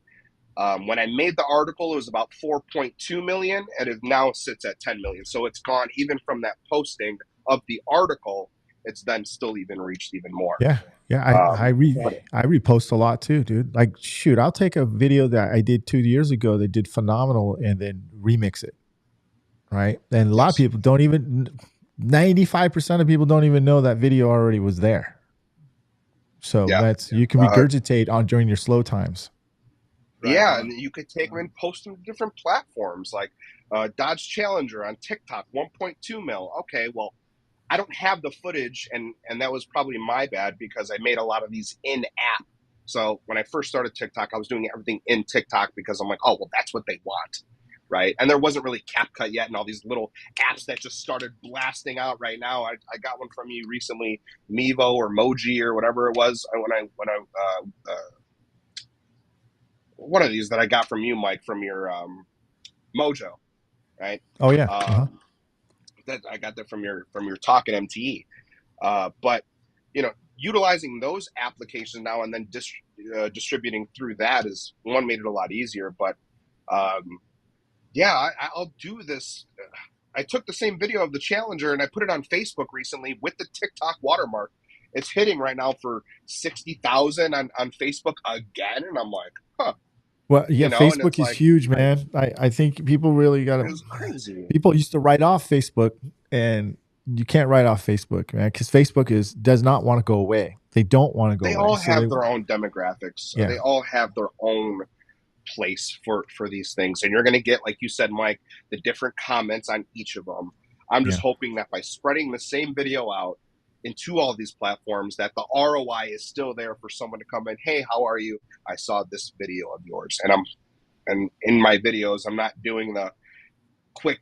[SPEAKER 3] When I made the article, it was about 4.2 million, and it now sits at 10 million. So it's gone even from that posting of the article. It's then still even reached even more.
[SPEAKER 2] Yeah. I repost a lot too, dude. Like, shoot, I'll take a video that I did 2 years ago that did phenomenal and then remix it. Right. And a lot of people don't even, 95% of people don't even know that video already was there. So you can regurgitate during your slow times.
[SPEAKER 3] Right. Yeah. And you could take them and post them to different platforms like Dodge Challenger on TikTok, 1.2 mil. Okay, well, I don't have the footage, and that was probably my bad because I made a lot of these in-app. So when I first started TikTok, I was doing everything in TikTok because I'm like, oh, well, that's what they want, right? And there wasn't really CapCut yet and all these little apps that just started blasting out right now. I got one from you recently, Mevo or Moji or whatever it was. One of these that I got from you, Myke, from your Mojo, right?
[SPEAKER 2] Oh yeah.
[SPEAKER 3] That I got that from your talk at MTE. But utilizing those applications now and then distributing through that is one, made it a lot easier. But I'll do this. I took the same video of the Challenger and I put it on Facebook recently with the TikTok watermark. It's hitting right now for 60,000 on Facebook again, and I'm like, huh.
[SPEAKER 2] Well, yeah, Facebook is huge, man. I think people really got to.
[SPEAKER 3] It was crazy.
[SPEAKER 2] People used to write off Facebook, and you can't write off Facebook, man, because Facebook does not want to go away. They don't want to go away.
[SPEAKER 3] They all have their own demographics. Yeah. They all have their own place for these things, and you're going to get, like you said, Myke, the different comments on each of them. I'm just hoping that by spreading the same video out into all these platforms, that the ROI is still there for someone to come in. Hey, how are you? I saw this video of yours, and in my videos, I'm not doing the quick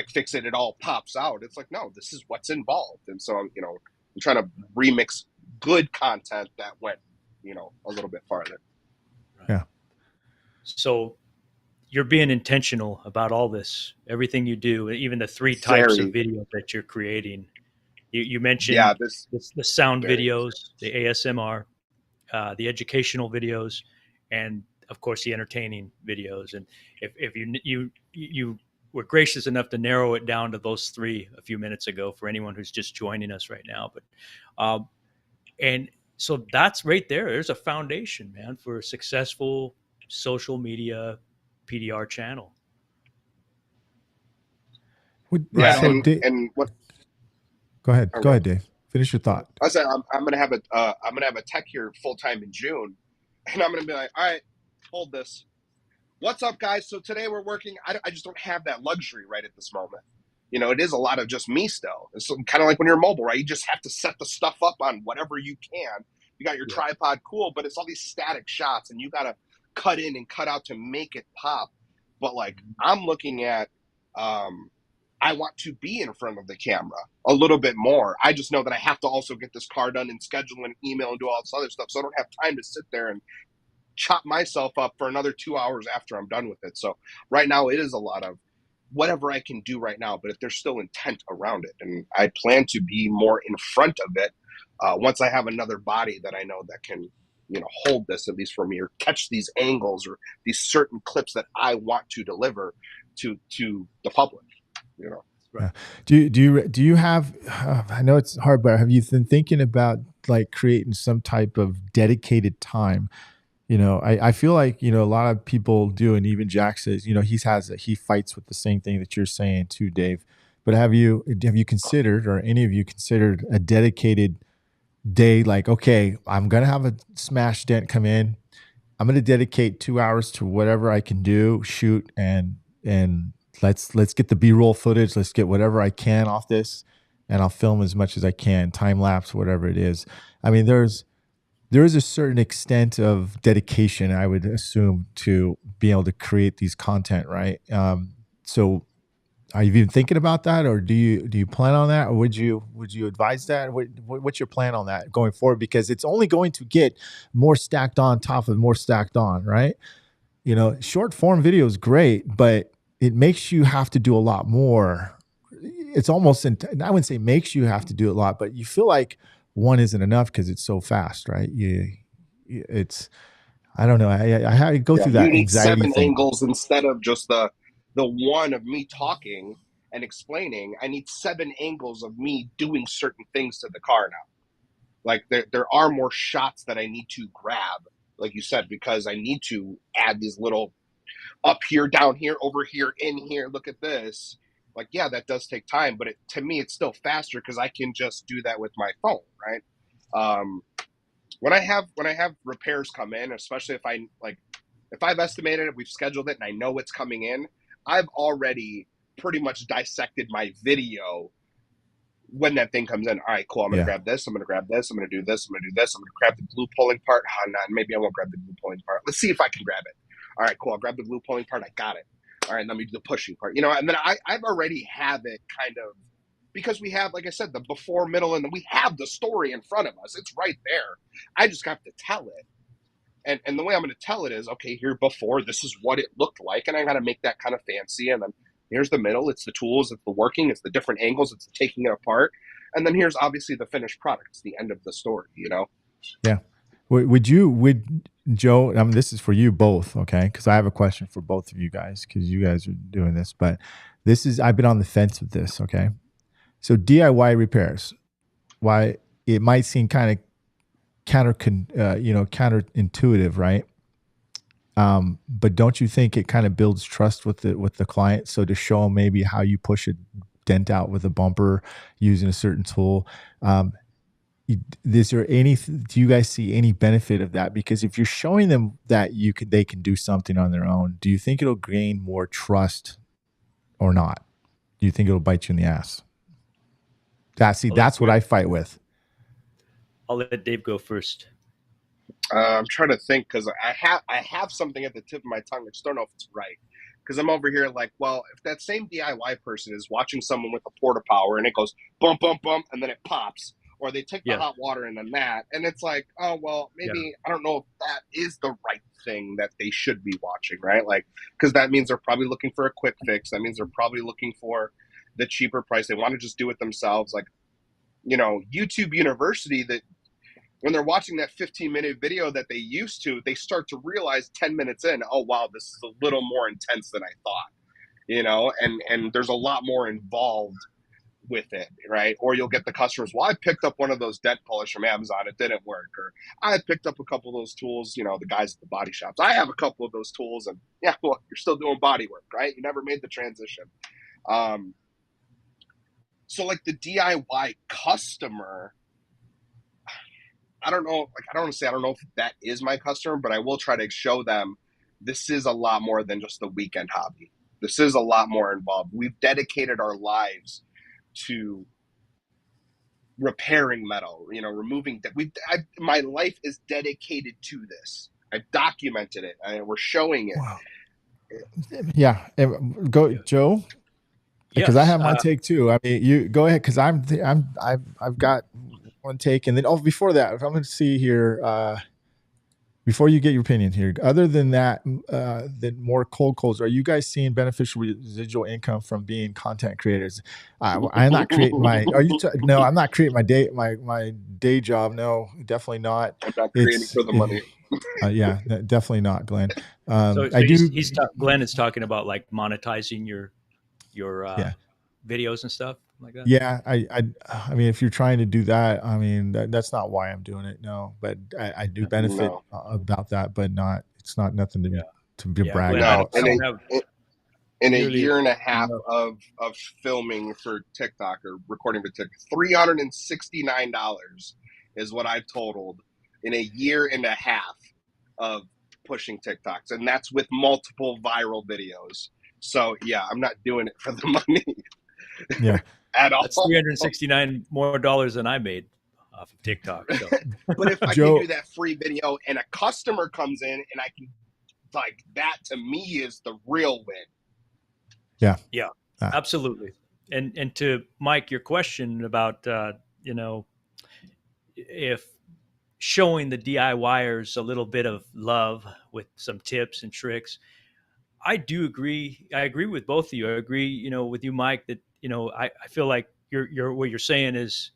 [SPEAKER 3] fix it all pops out. It's like, no, this is what's involved. And so I'm trying to remix good content that went a little bit farther.
[SPEAKER 2] Yeah.
[SPEAKER 4] So you're being intentional about all this, everything you do, even the 3 types of video that you're creating. You mentioned the sound videos, the ASMR, the educational videos, and of course the entertaining videos. And if you were gracious enough to narrow it down to those three a few minutes ago for anyone who's just joining us right now. But and so that's right there. There's a foundation, man, for a successful social media PDR channel.
[SPEAKER 3] Yeah,
[SPEAKER 2] So
[SPEAKER 3] and what?
[SPEAKER 2] Go ahead.
[SPEAKER 3] Okay.
[SPEAKER 2] Go ahead, Dave. Finish your thought.
[SPEAKER 3] I said I'm gonna have a tech here full time in June, and I'm gonna be like, all right, hold this. What's up, guys? So today we're working. I just don't have that luxury right at this moment. You know, it is a lot of just me still. It's kind of like when you're mobile, right? You just have to set the stuff up on whatever you can. You got your tripod, cool, but it's all these static shots, and you got to cut in and cut out to make it pop. But like, I'm looking at, I want to be in front of the camera a little bit more. I just know that I have to also get this car done and schedule and email and do all this other stuff. So I don't have time to sit there and chop myself up for another 2 hours after I'm done with it. So right now it is a lot of whatever I can do right now, but if there's still intent around it, and I plan to be more in front of it once I have another body that I know that can, you know, hold this at least for me, or catch these angles or these certain clips that I want to deliver to the public, you know.
[SPEAKER 2] Right. Do you have? I know it's hard, but have you been thinking about like creating some type of dedicated time? You know, I feel like, you know, a lot of people do, and even Jack says, you know, he fights with the same thing that you're saying too, Dave. But have you considered, or any of you considered, a dedicated day? Like, okay, I'm gonna have a smash dent come in. I'm gonna dedicate 2 hours to whatever I can do, shoot, and let's get the B-roll footage. Let's get whatever I can off this, and I'll film as much as I can, time lapse, whatever it is. I mean, there is a certain extent of dedication, I would assume, to be able to create these content, right? So are you even thinking about that, or do you plan on that, or would you advise that? What's your plan on that going forward? Because it's only going to get more stacked on top of more stacked on, right? You know, short form video is great, but it makes you have to do a lot more. It's almost, I wouldn't say makes you have to do a lot, but you feel like one isn't enough because it's so fast, right? It's, I don't know. I had to go through that
[SPEAKER 3] You need
[SPEAKER 2] anxiety
[SPEAKER 3] 7
[SPEAKER 2] thing.
[SPEAKER 3] angles instead of just the one of me talking and explaining. I need 7 angles of me doing certain things to the car now. Like there are more shots that I need to grab, like you said, because I need to add these little up here, down here, over here, in here. Look at this. Like, yeah, that does take time, but to me, it's still faster because I can just do that with my phone, right? When I have repairs come in, especially if I've estimated it, we've scheduled it, and I know it's coming in, I've already pretty much dissected my video when that thing comes in. All right, cool. I'm going to grab this. I'm going to grab this. I'm going to do this. I'm going to do this. I'm going to grab the glue pulling part. Oh, no, maybe I won't grab the glue pulling part. Let's see if I can grab it. All right, cool. I'll grab the glue pulling part. I got it. All right, let me do the pushing part. You know, and then I've already have it kind of, because we have, like I said, the before, middle, and then we have the story in front of us. It's right there. I just have to tell it. And the way I'm going to tell it is, okay, here before, this is what it looked like, and I got to make that kind of fancy. And then here's the middle. It's the tools. It's the working. It's the different angles. It's the taking it apart. And then here's obviously the finished product. It's the end of the story, you know?
[SPEAKER 2] Yeah. Would Joe, I mean, this is for you both, okay? Because I have a question for both of you guys, because you guys are doing this. But I've been on the fence with this, okay? So DIY repairs, why it might seem kind of counterintuitive, right? But don't you think it kind of builds trust with the client? So to show them maybe how you push a dent out with a bumper using a certain tool, do you guys see any benefit of that? Because if you're showing them that they can do something on their own, do you think it'll gain more trust or not? Do you think it'll bite you in the ass? That's what I fight with.
[SPEAKER 4] I'll let Dave go first.
[SPEAKER 3] I'm trying to think, because I have something at the tip of my tongue. I just don't know if it's right. Because I'm over here like, well, if that same DIY person is watching someone with a porta power and it goes bump, bump, bump, and then it pops, or they take the hot water and then that, and it's like, oh, well, maybe I don't know if that is the right thing that they should be watching, right? Like, because that means they're probably looking for a quick fix. That means they're probably looking for the cheaper price. They want to just do it themselves. Like, you know, YouTube University, that when they're watching that 15-minute video that they used to, they start to realize 10 minutes in, oh, wow, this is a little more intense than I thought. and there's a lot more involved with it, right? Or you'll get the customers, well, I picked up one of those dent polish from Amazon, it didn't work. Or I picked up a couple of those tools, the guys at the body shops, I have a couple of those tools, and yeah, well, you're still doing body work, right? You never made the transition. So like the DIY customer, I don't know, I don't want to say I don't know if that is my customer, but I will try to show them this is a lot more than just a weekend hobby. This is a lot more involved. We've dedicated our lives to repairing metal, removing. My life is dedicated to this. I've documented it, and we're showing it.
[SPEAKER 2] Wow. Yeah, go, Joe. Because I have my take too. I mean, you go ahead, because I've got one take, and then before that, I'm going to see here. Before you get your opinion here, other than that, than more cold calls, are you guys seeing beneficial residual income from being content creators? I'm not creating my. No, I'm not creating my day job. No, definitely not.
[SPEAKER 3] I'm not creating for the money.
[SPEAKER 2] Yeah, definitely not, Glenn.
[SPEAKER 4] So
[SPEAKER 2] I do.
[SPEAKER 4] Glenn is talking about like monetizing your videos and stuff like that.
[SPEAKER 2] Yeah, I mean, if you're trying to do that, I mean, that's not why I'm doing it. No, but I do benefit about that, but it's not nothing to be bragging about.
[SPEAKER 3] In a year and a half of filming for TikTok or recording for TikTok, $369 is what I've totaled in a year and a half of pushing TikToks, and that's with multiple viral videos. So yeah, I'm not doing it for the money.
[SPEAKER 2] Yeah.
[SPEAKER 3] At all.
[SPEAKER 4] That's $369 more than I made off of TikTok. So.
[SPEAKER 3] But if I can do that free video and a customer comes in and I can, like, that to me is the real win.
[SPEAKER 2] Yeah.
[SPEAKER 4] Yeah, absolutely. And to Myke, your question about, if showing the DIYers a little bit of love with some tips and tricks, I do agree. I agree with both of you. I agree, with you, Myke, that, I feel like what you're saying is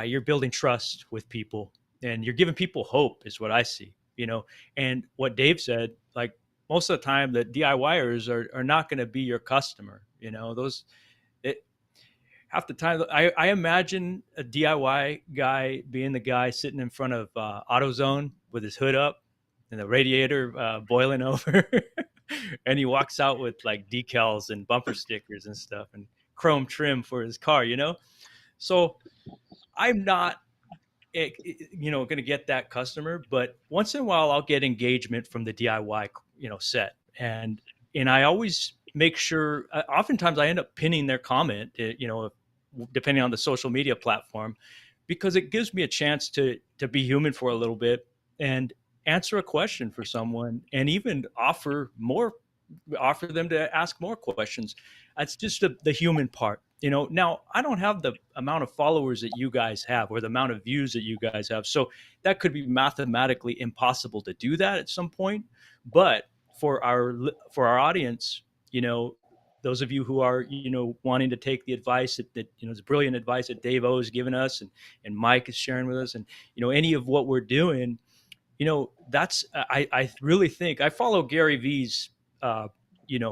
[SPEAKER 4] you're building trust with people and you're giving people hope is what I see, and what Dave said, like most of the time the DIYers are not going to be your customer, half the time. I imagine a DIY guy being the guy sitting in front of AutoZone with his hood up and the radiator boiling over. And he walks out with like decals and bumper stickers and stuff and chrome trim for his car, So I'm not, going to get that customer, but once in a while I'll get engagement from the DIY, set. And I always make sure, oftentimes I end up pinning their comment, depending on the social media platform, because it gives me a chance to be human for a little bit and answer a question for someone, and even offer them to ask more questions. That's just the human part, Now, I don't have the amount of followers that you guys have or the amount of views that you guys have, so that could be mathematically impossible to do that at some point. But for our audience, those of you who are, wanting to take the advice that it's brilliant advice that Dave O has given us, and Myke is sharing with us, and any of what we're doing. That's I really think I follow Gary V's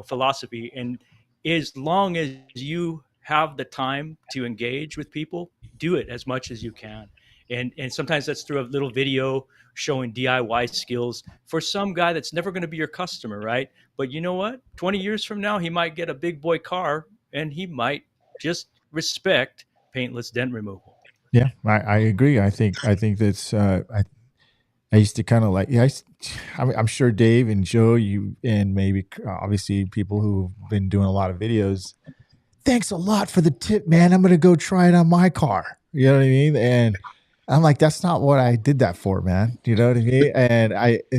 [SPEAKER 4] philosophy, and as long as you have the time to engage with people, do it as much as you can. And sometimes that's through a little video showing DIY skills for some guy that's never going to be your customer, right? But you know what? 20 years from now, he might get a big boy car and he might just respect paintless dent removal.
[SPEAKER 2] Yeah, I agree. I think that's I used to kind of like, I'm sure Dave and Joe, you, and maybe obviously people who've been doing a lot of videos. Thanks a lot for the tip, man. I'm going to go try it on my car. You know what I mean? And I'm like, that's not what I did that for, man. You know what I mean?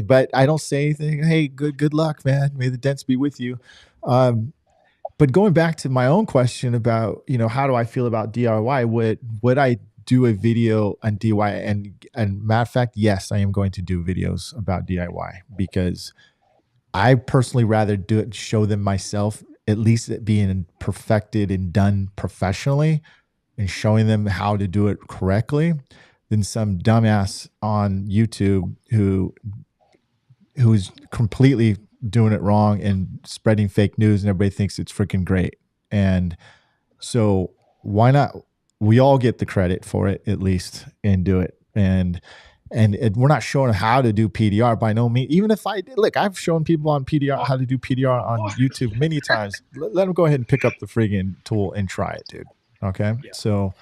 [SPEAKER 2] But I don't say anything. Hey, good luck, man. May the dents be with you. But going back to my own question about, how do I feel about DIY? Would I do a video on DIY? And matter of fact, yes, I am going to do videos about DIY, because I personally rather do it, show them myself, at least it being perfected and done professionally, and showing them how to do it correctly, than some dumbass on YouTube who's completely doing it wrong and spreading fake news, and everybody thinks it's freaking great. And so why not? We all get the credit for it at least and do it. And we're not showing how to do PDR by no means. Even if I did, look, I've shown people on PDR how to do PDR on YouTube many times. Let them go ahead and pick up the friggin' tool and try it, dude. Okay.
[SPEAKER 4] Yeah.
[SPEAKER 2] So,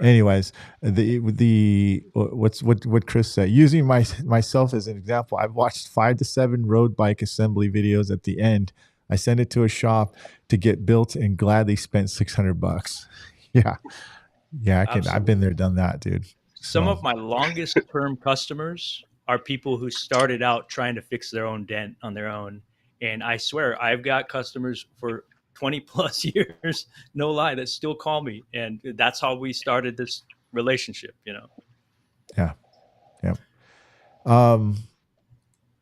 [SPEAKER 2] anyways, what Chris said, using myself as an example, I've watched 5 to 7 road bike assembly videos. At the end, I sent it to a shop to get built and gladly spent $600. Yeah. Yeah. I've been there, done that, dude.
[SPEAKER 4] Some
[SPEAKER 2] So,
[SPEAKER 4] of my longest term customers are people who started out trying to fix their own dent on their own. And I swear, I've got customers for 20 plus years, no lie, that still call me. And that's how we started this relationship, you know?
[SPEAKER 2] yeah. Yeah. Um,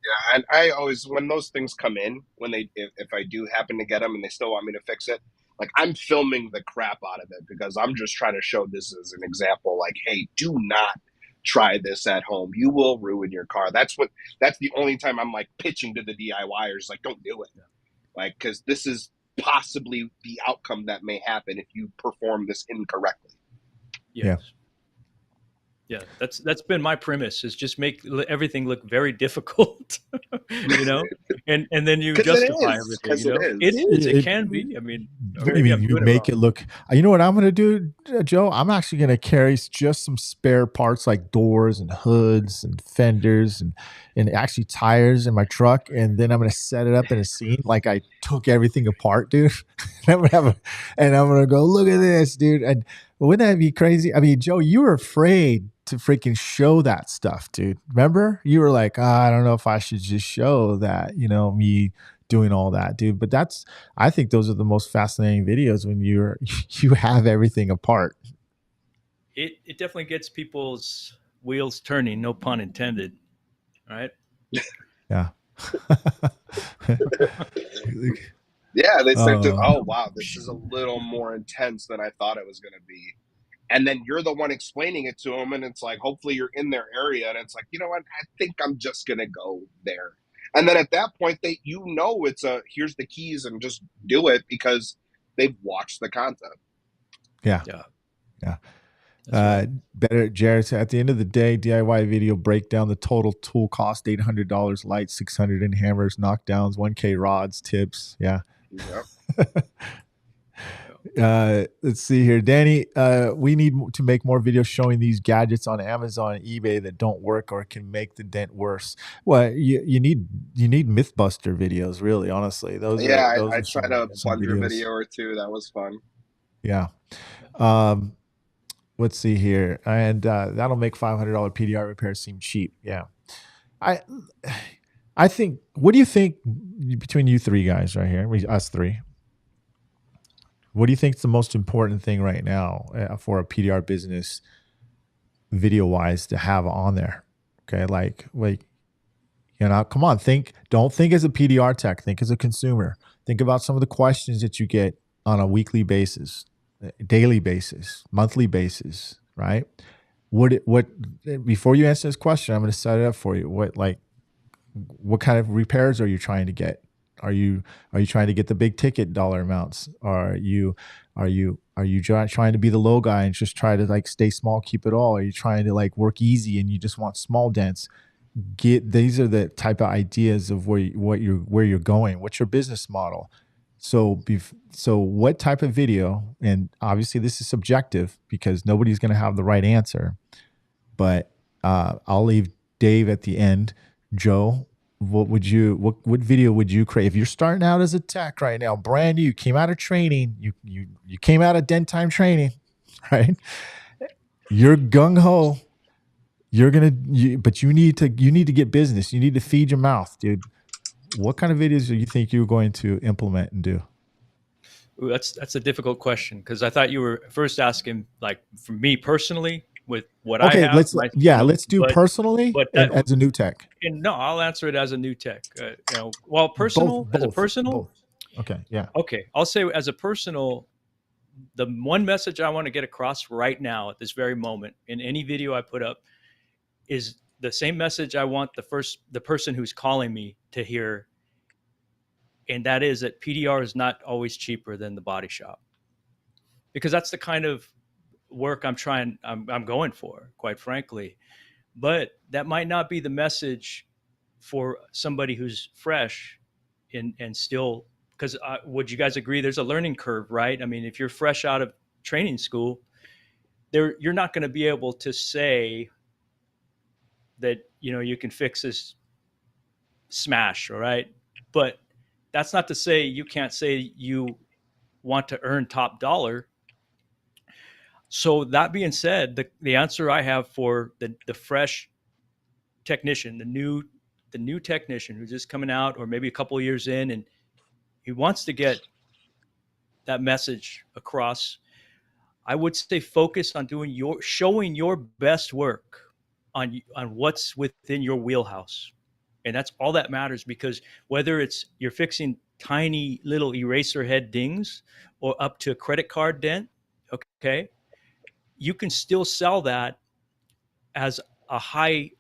[SPEAKER 3] Yeah, and I always, when those things come in, when they, if I do happen to get them and they still want me to fix it, like I'm filming the crap out of it because I'm just trying to show this as an example. Like, hey, do not try this at home. You will ruin your car. That's the only time I'm like pitching to the DIYers, like, don't do it. Like, because this is possibly the outcome that may happen if you perform this incorrectly.
[SPEAKER 4] Yes. Yeah, that's been my premise, is just make everything look very difficult, you know, and then you
[SPEAKER 3] 'Cause
[SPEAKER 4] justify
[SPEAKER 3] it is,
[SPEAKER 4] everything.
[SPEAKER 3] 'cause
[SPEAKER 4] You know,
[SPEAKER 3] it is.
[SPEAKER 4] it can be. I mean,
[SPEAKER 2] What do you mean? You make it look. You know what I'm going to do, Joe? I'm actually going to carry just some spare parts like doors and hoods and fenders and actually tires in my truck, and then I'm going to set it up in a scene like I took everything apart, dude. And I'm going to go, look at this, dude. And wouldn't that be crazy? I mean, Joe, you were afraid to freaking show that stuff, dude. Remember? You were like, I don't know if I should just show that, you know, me doing all that, dude. But I think those are the most fascinating videos when you have everything apart.
[SPEAKER 4] It definitely gets people's wheels turning, no pun intended. Right?
[SPEAKER 2] Yeah.
[SPEAKER 3] Yeah, they start to, oh wow, this is a little more intense than I thought it was going to be. And then you're the one explaining it to them, and it's like, hopefully you're in their area, and it's like, you know what, I think I'm just going to go there. And then at that point, it's here's the keys and just do it because they've watched the content.
[SPEAKER 2] Yeah.
[SPEAKER 4] Yeah.
[SPEAKER 2] Yeah.
[SPEAKER 4] Right.
[SPEAKER 2] Better, Jared. At the end of the day, DIY video breakdown, the total tool cost $800, lights $600 in hammers, knockdowns, $1K rods, tips. Yeah.
[SPEAKER 3] Yep.
[SPEAKER 2] Let's see here, Danny. We need to make more videos showing these gadgets on Amazon and eBay that don't work or can make the dent worse. Well, you need MythBuster videos, really. Honestly, those.
[SPEAKER 3] Yeah,
[SPEAKER 2] Those
[SPEAKER 3] I
[SPEAKER 2] are
[SPEAKER 3] tried a plunger
[SPEAKER 2] videos.
[SPEAKER 3] video or two. That was fun.
[SPEAKER 2] Yeah. Let's see here, and that'll make $500 PDR repairs seem cheap. Yeah. I think. What do you think between you three guys right here, us three? What do you think is the most important thing right now for a PDR business, video wise, to have on there? Okay, like you know, come on, don't think as a PDR tech, think as a consumer. Think about some of the questions that you get on a weekly basis, daily basis, monthly basis, right? What before you answer this question, I'm going to set it up for you. What kind of repairs are you trying to get? Are you trying to get the big ticket dollar amounts? Are you trying to be the low guy and just try to like stay small, keep it all? Are you trying to like work easy and you just want small dents? These are the type of ideas of where you're going. What's your business model? So what type of video? And obviously this is subjective because nobody's going to have the right answer. But I'll leave Dave at the end. Joe, what video would you create if you're starting out as a tech right now, brand new, came out of training, you came out of dent time training, right? You're gung ho. But you need to get business. You need to feed your mouth, dude. What kind of videos do you think you're going to implement and do?
[SPEAKER 4] Ooh, that's a difficult question because I thought you were first asking like for me personally with what I have.
[SPEAKER 2] Let's do personally as a new tech.
[SPEAKER 4] And no, I'll answer it as a new tech. Well, personal as a personal.
[SPEAKER 2] Both. Okay, yeah.
[SPEAKER 4] Okay, I'll say as a personal, the one message I want to get across right now at this very moment in any video I put up is the same message I want the person who's calling me to hear and that is that PDR is not always cheaper than the body shop, because that's the kind of work I'm going for, quite frankly. But that might not be the message for somebody who's fresh and still, because would you guys agree there's a learning curve, right? I mean, if you're fresh out of training school, you're not going to be able to say that, you can fix this smash, all right? But that's not to say you can't say you want to earn top dollar. So that being said, the answer I have for the fresh technician, the new technician who's just coming out, or maybe a couple of years in, and he wants to get that message across, I would say focus on showing your best work on what's within your wheelhouse. And that's all that matters, because whether it's you're fixing tiny little eraser head dings or up to a credit card dent, okay, you can still sell that as a high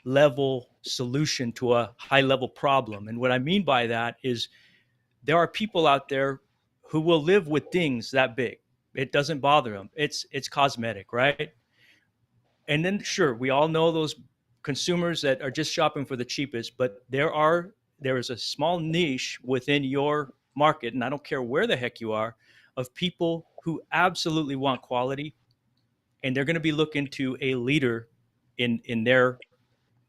[SPEAKER 4] level solution to a high level problem. And what I mean by that is there are people out there who will live with dings that big. It doesn't bother them. It's cosmetic, right? And then sure, we all know those consumers that are just shopping for the cheapest, but there is a small niche within your market, and I don't care where the heck you are, of people who absolutely want quality, and they're going to be looking to a leader in their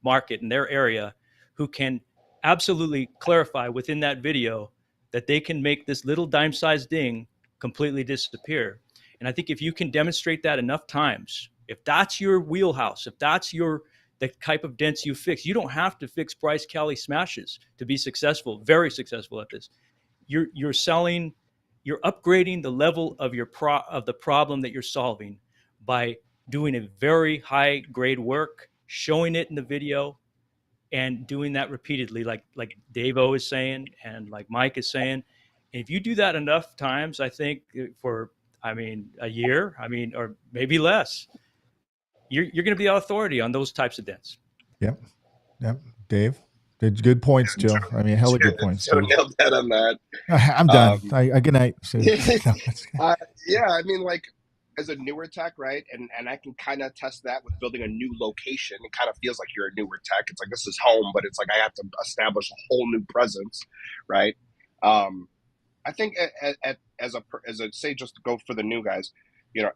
[SPEAKER 4] market, in their area, who can absolutely clarify within that video that they can make this little dime-sized ding completely disappear. And I think if you can demonstrate that enough times, if that's your wheelhouse, if that's the type of dents you fix, you don't have to fix Bryce Kelly smashes to be successful, very successful at this. You're upgrading the level of of the problem that you're solving by doing a very high grade work, showing it in the video, and doing that repeatedly, like Davo is saying, and like Myke is saying. And if you do that enough times, I think for, a year, or maybe less, you're going to be the authority on those types of dents.
[SPEAKER 2] Yep. Dave, good points, Joe. Hella good points.
[SPEAKER 3] Joe nailed that on that.
[SPEAKER 2] I'm done. Good night.
[SPEAKER 3] Yeah, like, as a newer tech, right? And I can kind of test that with building a new location. It kind of feels like you're a newer tech. It's like, this is home, but it's like I have to establish a whole new presence, right? I think as a say, just to go for the new guys,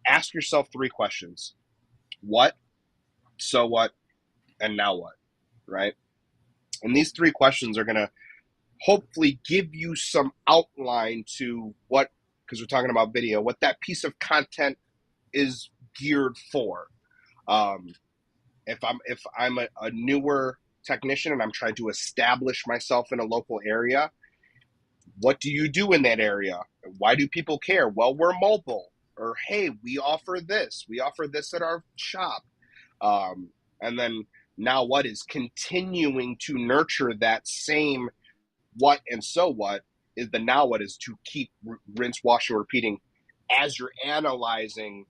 [SPEAKER 3] ask yourself 3 questions: what, so what, and now what, right? And these 3 questions are going to hopefully give you some outline to what, because we're talking about video, what that piece of content is geared for. If I'm a newer technician and I'm trying to establish myself in a local area, what do you do in that area? Why do people care? Well, we're mobile, or hey, we offer this at our shop. And then now what is continuing to nurture that same what and so what is the now what is to keep rinse, wash, and repeating as you're analyzing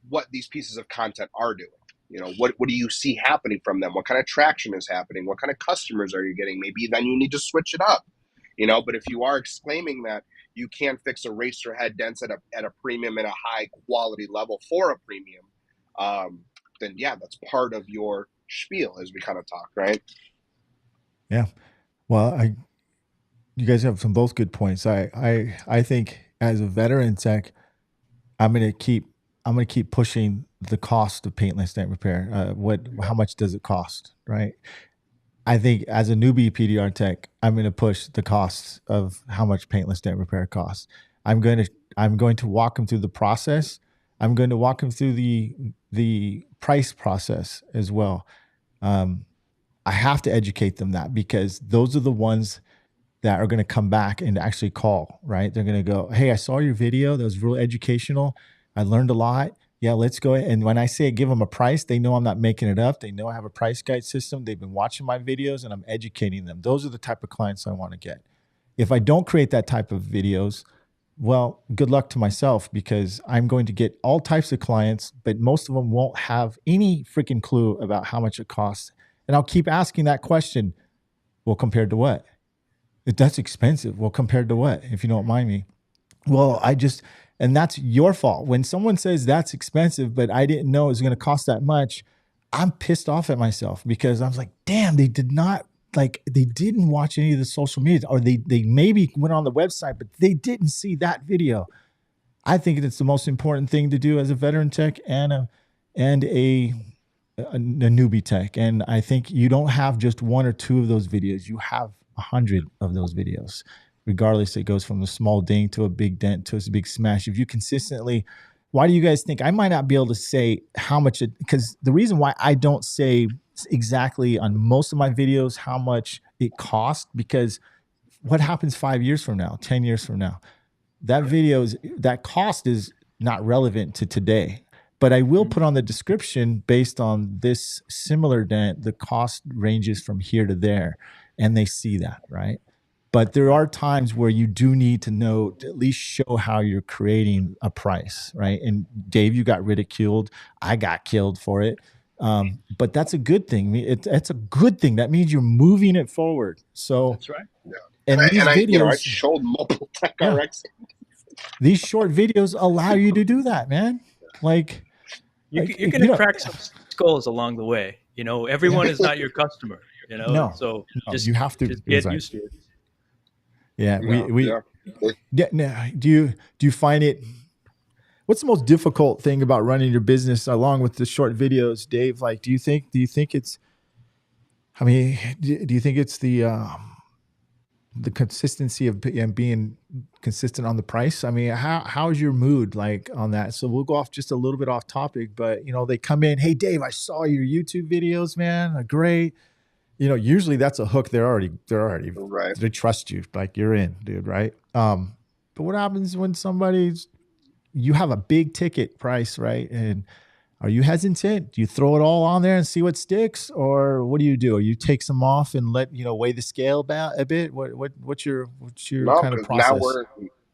[SPEAKER 3] what these pieces of content are doing. What do you see happening from them? What kind of traction is happening? What kind of customers are you getting? Maybe then you need to switch it up. But if you are exclaiming that you can fix eraser head dents at a premium and a high quality level for a premium, then yeah, that's part of your spiel as we kind of talk, right?
[SPEAKER 2] Yeah. Well, you guys have some both good points. I think as a veteran tech, I'm gonna keep pushing the cost of paintless dent repair. How much does it cost, right? I think as a newbie PDR tech, I'm going to push the costs of how much paintless dent repair costs. I'm going to walk them through the process. I'm going to walk them through the price process as well. I have to educate them that, because those are the ones that are going to come back and actually call, right? They're going to go, hey, I saw your video. That was real educational. I learned a lot. Yeah, let's go. And when I say give them a price, they know I'm not making it up. They know I have a price guide system. They've been watching my videos and I'm educating them. Those are the type of clients I want to get. If I don't create that type of videos, well, good luck to myself, because I'm going to get all types of clients, but most of them won't have any freaking clue about how much it costs. And I'll keep asking that question. Well, compared to what? That's expensive. Well, compared to what, if you don't mind me? Well, and that's your fault. When someone says that's expensive, but I didn't know it was going to cost that much, I'm pissed off at myself because I was like, damn, they didn't watch any of the social media, or they maybe went on the website, but they didn't see that video. I think it's the most important thing to do as a veteran tech and a newbie tech. And I think you don't have just one or two of those videos. You have 100 of those videos. Regardless, it goes from a small ding to a big dent to a big smash. If you consistently, why do you guys think I might not be able to say how much because the reason why I don't say exactly on most of my videos how much it costs, because what happens 5 years from now, 10 years from now? That cost is not relevant to today. But I will put on the description based on this similar dent, the cost ranges from here to there, and they see that, right? But there are times where you do need to know, to at least show how you're creating a price, right? And Dave, you got ridiculed. I got killed for it. But that's a good thing. It's a good thing. That means you're moving it forward. So
[SPEAKER 4] That's right.
[SPEAKER 3] Yeah.
[SPEAKER 2] And these videos,
[SPEAKER 3] I showed Mobile Tech RX.
[SPEAKER 2] These short videos allow you to do that, man. Like
[SPEAKER 4] you're going to crack some skulls along the way. You know, everyone is not your customer. You know, so just you have to just get used to it.
[SPEAKER 2] Yeah, do you find it? What's the most difficult thing about running your business along with the short videos, Dave? Like, do you think it's? I mean, do you think it's the consistency of being consistent on the price? I mean, how's your mood like on that? So we'll go off just a little bit off topic, but you know, they come in, hey Dave, I saw your YouTube videos, man, great. You know, usually that's a hook. They're already
[SPEAKER 3] right.
[SPEAKER 2] They trust you, like you're in, dude, right? But what happens when you have a big ticket price, right? And are you hesitant? Do you throw it all on there and see what sticks, or what do you do? Or you take some off and weigh the scale about a bit? What's your kind of process?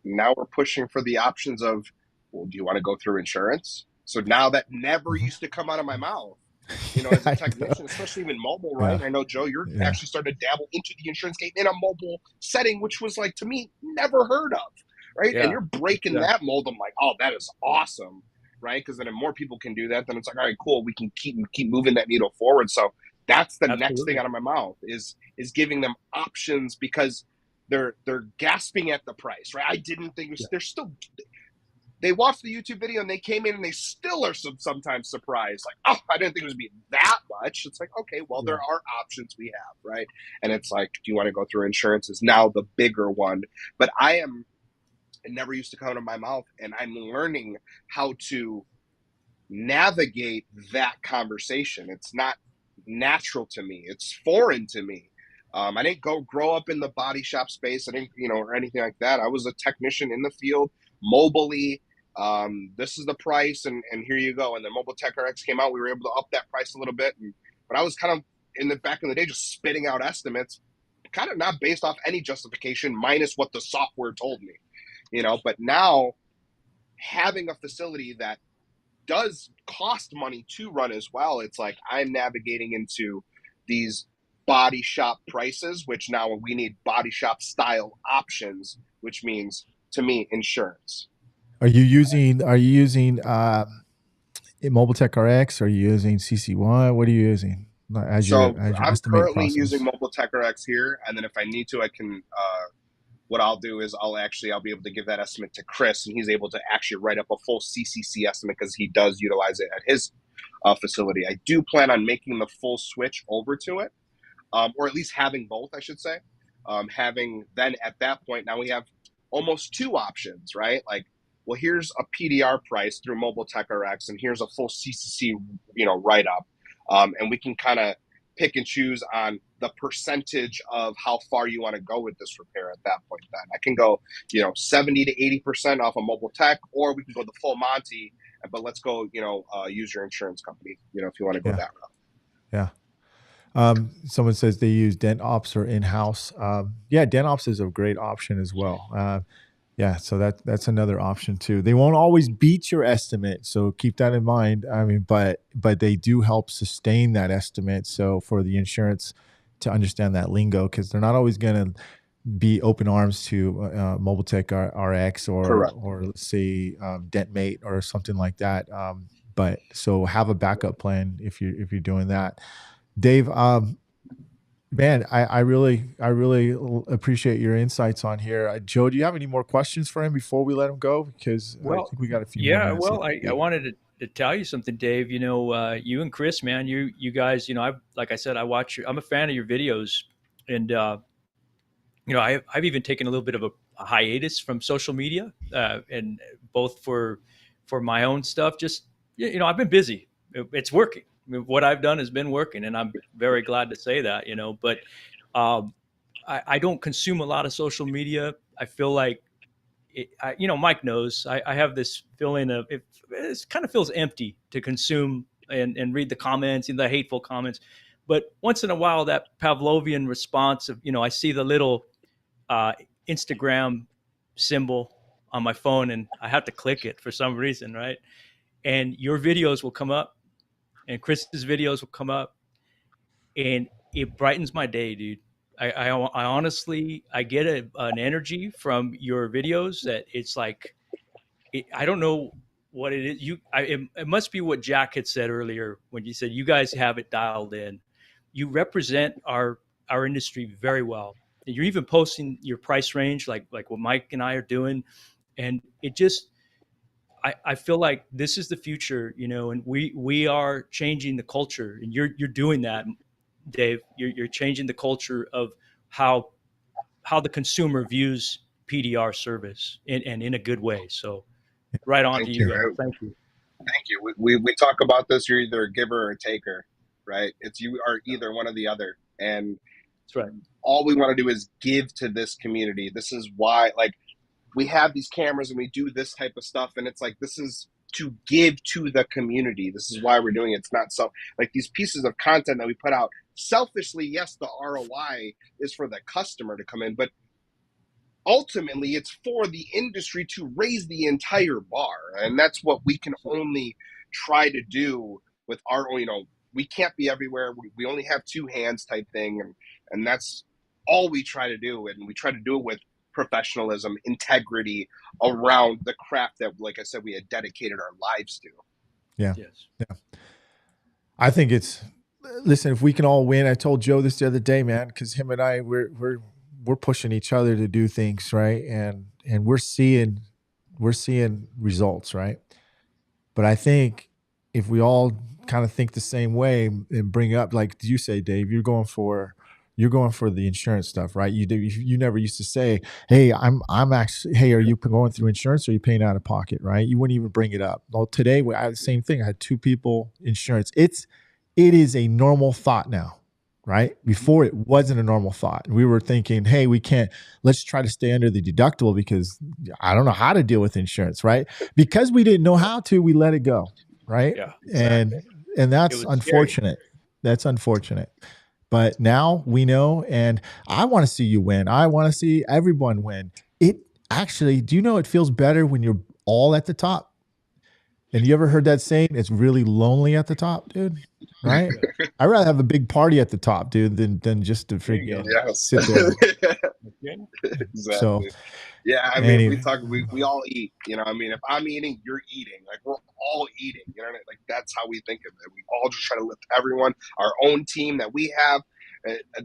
[SPEAKER 3] Now we're pushing for the options of, well, do you want to go through insurance? So now that never used to come out of my mouth. You know, as a technician, especially even mobile, right? Yeah. I know, Joe, you're actually starting to dabble into the insurance game in a mobile setting, which was like, to me, never heard of, right? Yeah. And you're breaking that mold. I'm like, oh, that is awesome, right? Because then if more people can do that, then it's like, all right, cool. We can keep moving that needle forward. So that's the next thing out of my mouth is giving them options, because they're gasping at the price, right? I didn't think they're still. They watched the YouTube video and they came in and they still are sometimes surprised. Like, oh, I didn't think it was be that much. It's like, okay, well, there are options we have, right? And it's like, do you want to go through insurance is now the bigger one. But it never used to come out of my mouth. And I'm learning how to navigate that conversation. It's not natural to me. It's foreign to me. I didn't grow up in the body shop space. I didn't, or anything like that. I was a technician in the field, mobilely. This is the price, and here you go. And then Mobile Tech RX came out. We were able to up that price a little bit, but I was kind of back in the day just spitting out estimates, kind of not based off any justification, minus what the software told me, But now having a facility that does cost money to run as well, it's like I'm navigating into these body shop prices, which now we need body shop style options, which means to me insurance.
[SPEAKER 2] Are you using Mobile Tech RX? Are you using CC1? What are you using?
[SPEAKER 3] I'm currently using Mobile Tech RX here, and then if I need to, I can. What I'll do is I'll be able to give that estimate to Chris, and he's able to actually write up a full CCC estimate because he does utilize it at his facility. I do plan on making the full switch over to it, or at least having both, I should say. Having then at that point, now we have almost two options, right? Like, well, here's a PDR price through Mobile Tech RX, and here's a full CCC, write up, and we can kind of pick and choose on the percentage of how far you want to go with this repair at that point. Then I can go, 70 to 80% off a Mobile Tech, or we can go the full Monty. But let's go, use your insurance company, if you want to go that route.
[SPEAKER 2] Yeah. Someone says they use DentOps or in-house. DentOps is a great option as well. So that's another option too. They won't always beat your estimate, so keep that in mind. I mean, but they do help sustain that estimate. So for the insurance to understand that lingo, because they're not always gonna be open arms to Mobile Tech RX
[SPEAKER 3] Correct.
[SPEAKER 2] or let's say DentMate or something like that. But so have a backup plan if you're doing that. Dave, man, I really appreciate your insights on here. Joe, do you have any more questions for him before we let him go? Because I
[SPEAKER 4] Well,
[SPEAKER 2] think we got a few more
[SPEAKER 4] yeah.
[SPEAKER 2] minutes.
[SPEAKER 4] Well, I wanted to tell you something, Dave. You know, you and Chris, man, you guys, you know, like I said, I'm a fan of your videos, and you know, I've even taken a little bit of a hiatus from social media, and both for my own stuff. Just you know, I've been busy. It's working. I mean, what I've done has been working, and I'm very glad to say that. You know, but um, I don't consume a lot of social media. I feel like you know, Myke knows I have this feeling of it kind of feels empty to consume and read the comments and the hateful comments. But once in a while, that Pavlovian response of, you know, I see the little uh, Instagram symbol on my phone and I have to click it for some reason, right? And your videos will come up and Chris's videos will come up and it brightens my day, dude. I honestly, I get an energy from your videos that it's like, I don't know what it is. It must be what Jack had said earlier when you said you guys have it dialed in. You represent our industry very well. And you're even posting your price range, like what Myke and I are doing, and it just I feel like this is the future, you know, and we are changing the culture, and you're doing that, Dave. You're changing the culture of how the consumer views PDR service, and in a good way. So right on to
[SPEAKER 3] Thank
[SPEAKER 4] you
[SPEAKER 3] you.
[SPEAKER 4] guys. Thank you.
[SPEAKER 3] Thank you. We talk about this. You're either a giver or a taker, right? It's you are either one or the other, and
[SPEAKER 4] That's right.
[SPEAKER 3] all we want to do is give to this community. This is why, like, we have these cameras and we do this type of stuff, and it's like this is to give to the community. This is why we're doing it. It's not so like these pieces of content that we put out selfishly. Yes, the ROI is for the customer to come in, but ultimately it's for the industry to raise the entire bar, and that's what we can only try to do with our, you know, we can't be everywhere. We only have two hands type thing, and that's all we try to do, and we try to do it with professionalism, integrity around the craft that, like I said, we had dedicated our lives to.
[SPEAKER 2] Yeah.
[SPEAKER 4] Yes.
[SPEAKER 2] Yeah. I think it's, listen, if we can all win, I told Joe this the other day, man, because him and I, we're pushing each other to do things, right? And we're seeing results, right? But I think if we all kind of think the same way and bring up, like you say, Dave, you're going for the insurance stuff, right? You never used to say, hey, I'm actually, hey, are you going through insurance or are you paying out of pocket, right? You wouldn't even bring it up. Well, today I had the same thing. I had two people insurance. It is a normal thought now, right? Before it wasn't a normal thought. We were thinking, hey, let's try to stay under the deductible because I don't know how to deal with insurance, right? Because we didn't know how to, we let it go, right?
[SPEAKER 4] Yeah.
[SPEAKER 2] And that's unfortunate. Scary. That's unfortunate. But now we know, and I want to see you win. I want to see everyone win. It actually, do you know it feels better when you're all at the top? And you ever heard that saying? It's really lonely at the top, dude. Right? I'd rather have a big party at the top, dude, than just to freaking sit there.
[SPEAKER 3] Exactly.
[SPEAKER 2] So,
[SPEAKER 3] yeah, I mean, we all eat, you know, I mean, if I'm eating, you're eating, like we're all eating, you know, like that's how we think of it. We all just try to lift everyone, our own team that we have,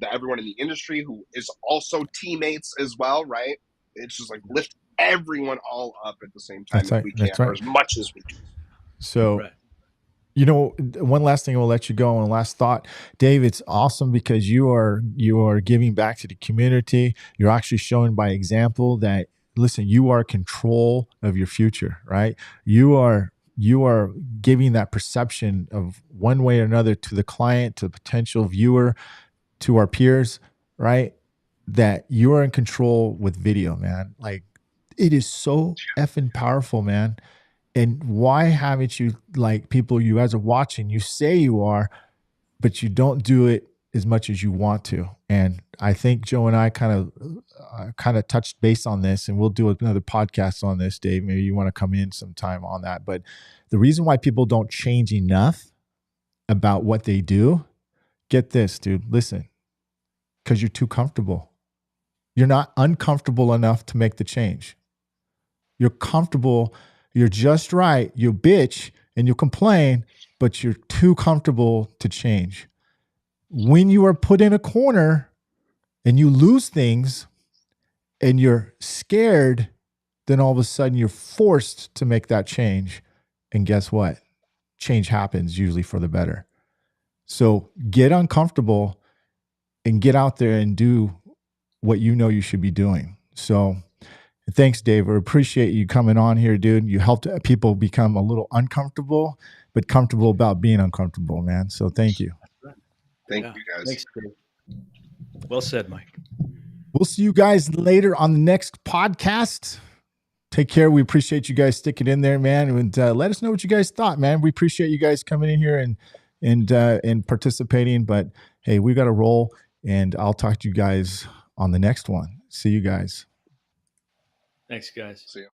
[SPEAKER 3] everyone in the industry who is also teammates as well, right? It's just like lift everyone all up at the same time if we can, or as much as we can.
[SPEAKER 2] So, you know, one last thing, we'll let you go. And last thought, Dave, it's awesome because you are giving back to the community. You're actually showing by example that, listen, you are in control of your future, right? You are giving that perception of one way or another to the client, to the potential viewer, to our peers, right? That you are in control with video, man. Like, it is so effing powerful, man. And why haven't you, like, people you guys are watching, you say you are, but you don't do it as much as you want to. And I think Joe and I kind of touched base on this, and we'll do another podcast on this, Dave. Maybe you want to come in sometime on that. But the reason why people don't change enough about what they do, get this, dude, listen, because you're too comfortable. You're not uncomfortable enough to make the change. You're comfortable. You're just right. You bitch and you complain, but you're too comfortable to change. When you are put in a corner and you lose things and you're scared, then all of a sudden you're forced to make that change. And guess what? Change happens usually for the better. So get uncomfortable and get out there and do what you know you should be doing. So thanks, Dave. I appreciate you coming on here, dude. You helped people become a little uncomfortable, but comfortable about being uncomfortable, man. So thank you.
[SPEAKER 3] Thank you, guys.
[SPEAKER 4] Thanks, Dave. Well said, Myke.
[SPEAKER 2] We'll see you guys later on the next podcast. Take care. We appreciate you guys sticking in there, man. And let us know what you guys thought, man. We appreciate you guys coming in here and participating. But hey, we got to roll, and I'll talk to you guys on the next one. See you guys.
[SPEAKER 4] Thanks, guys.
[SPEAKER 3] See you.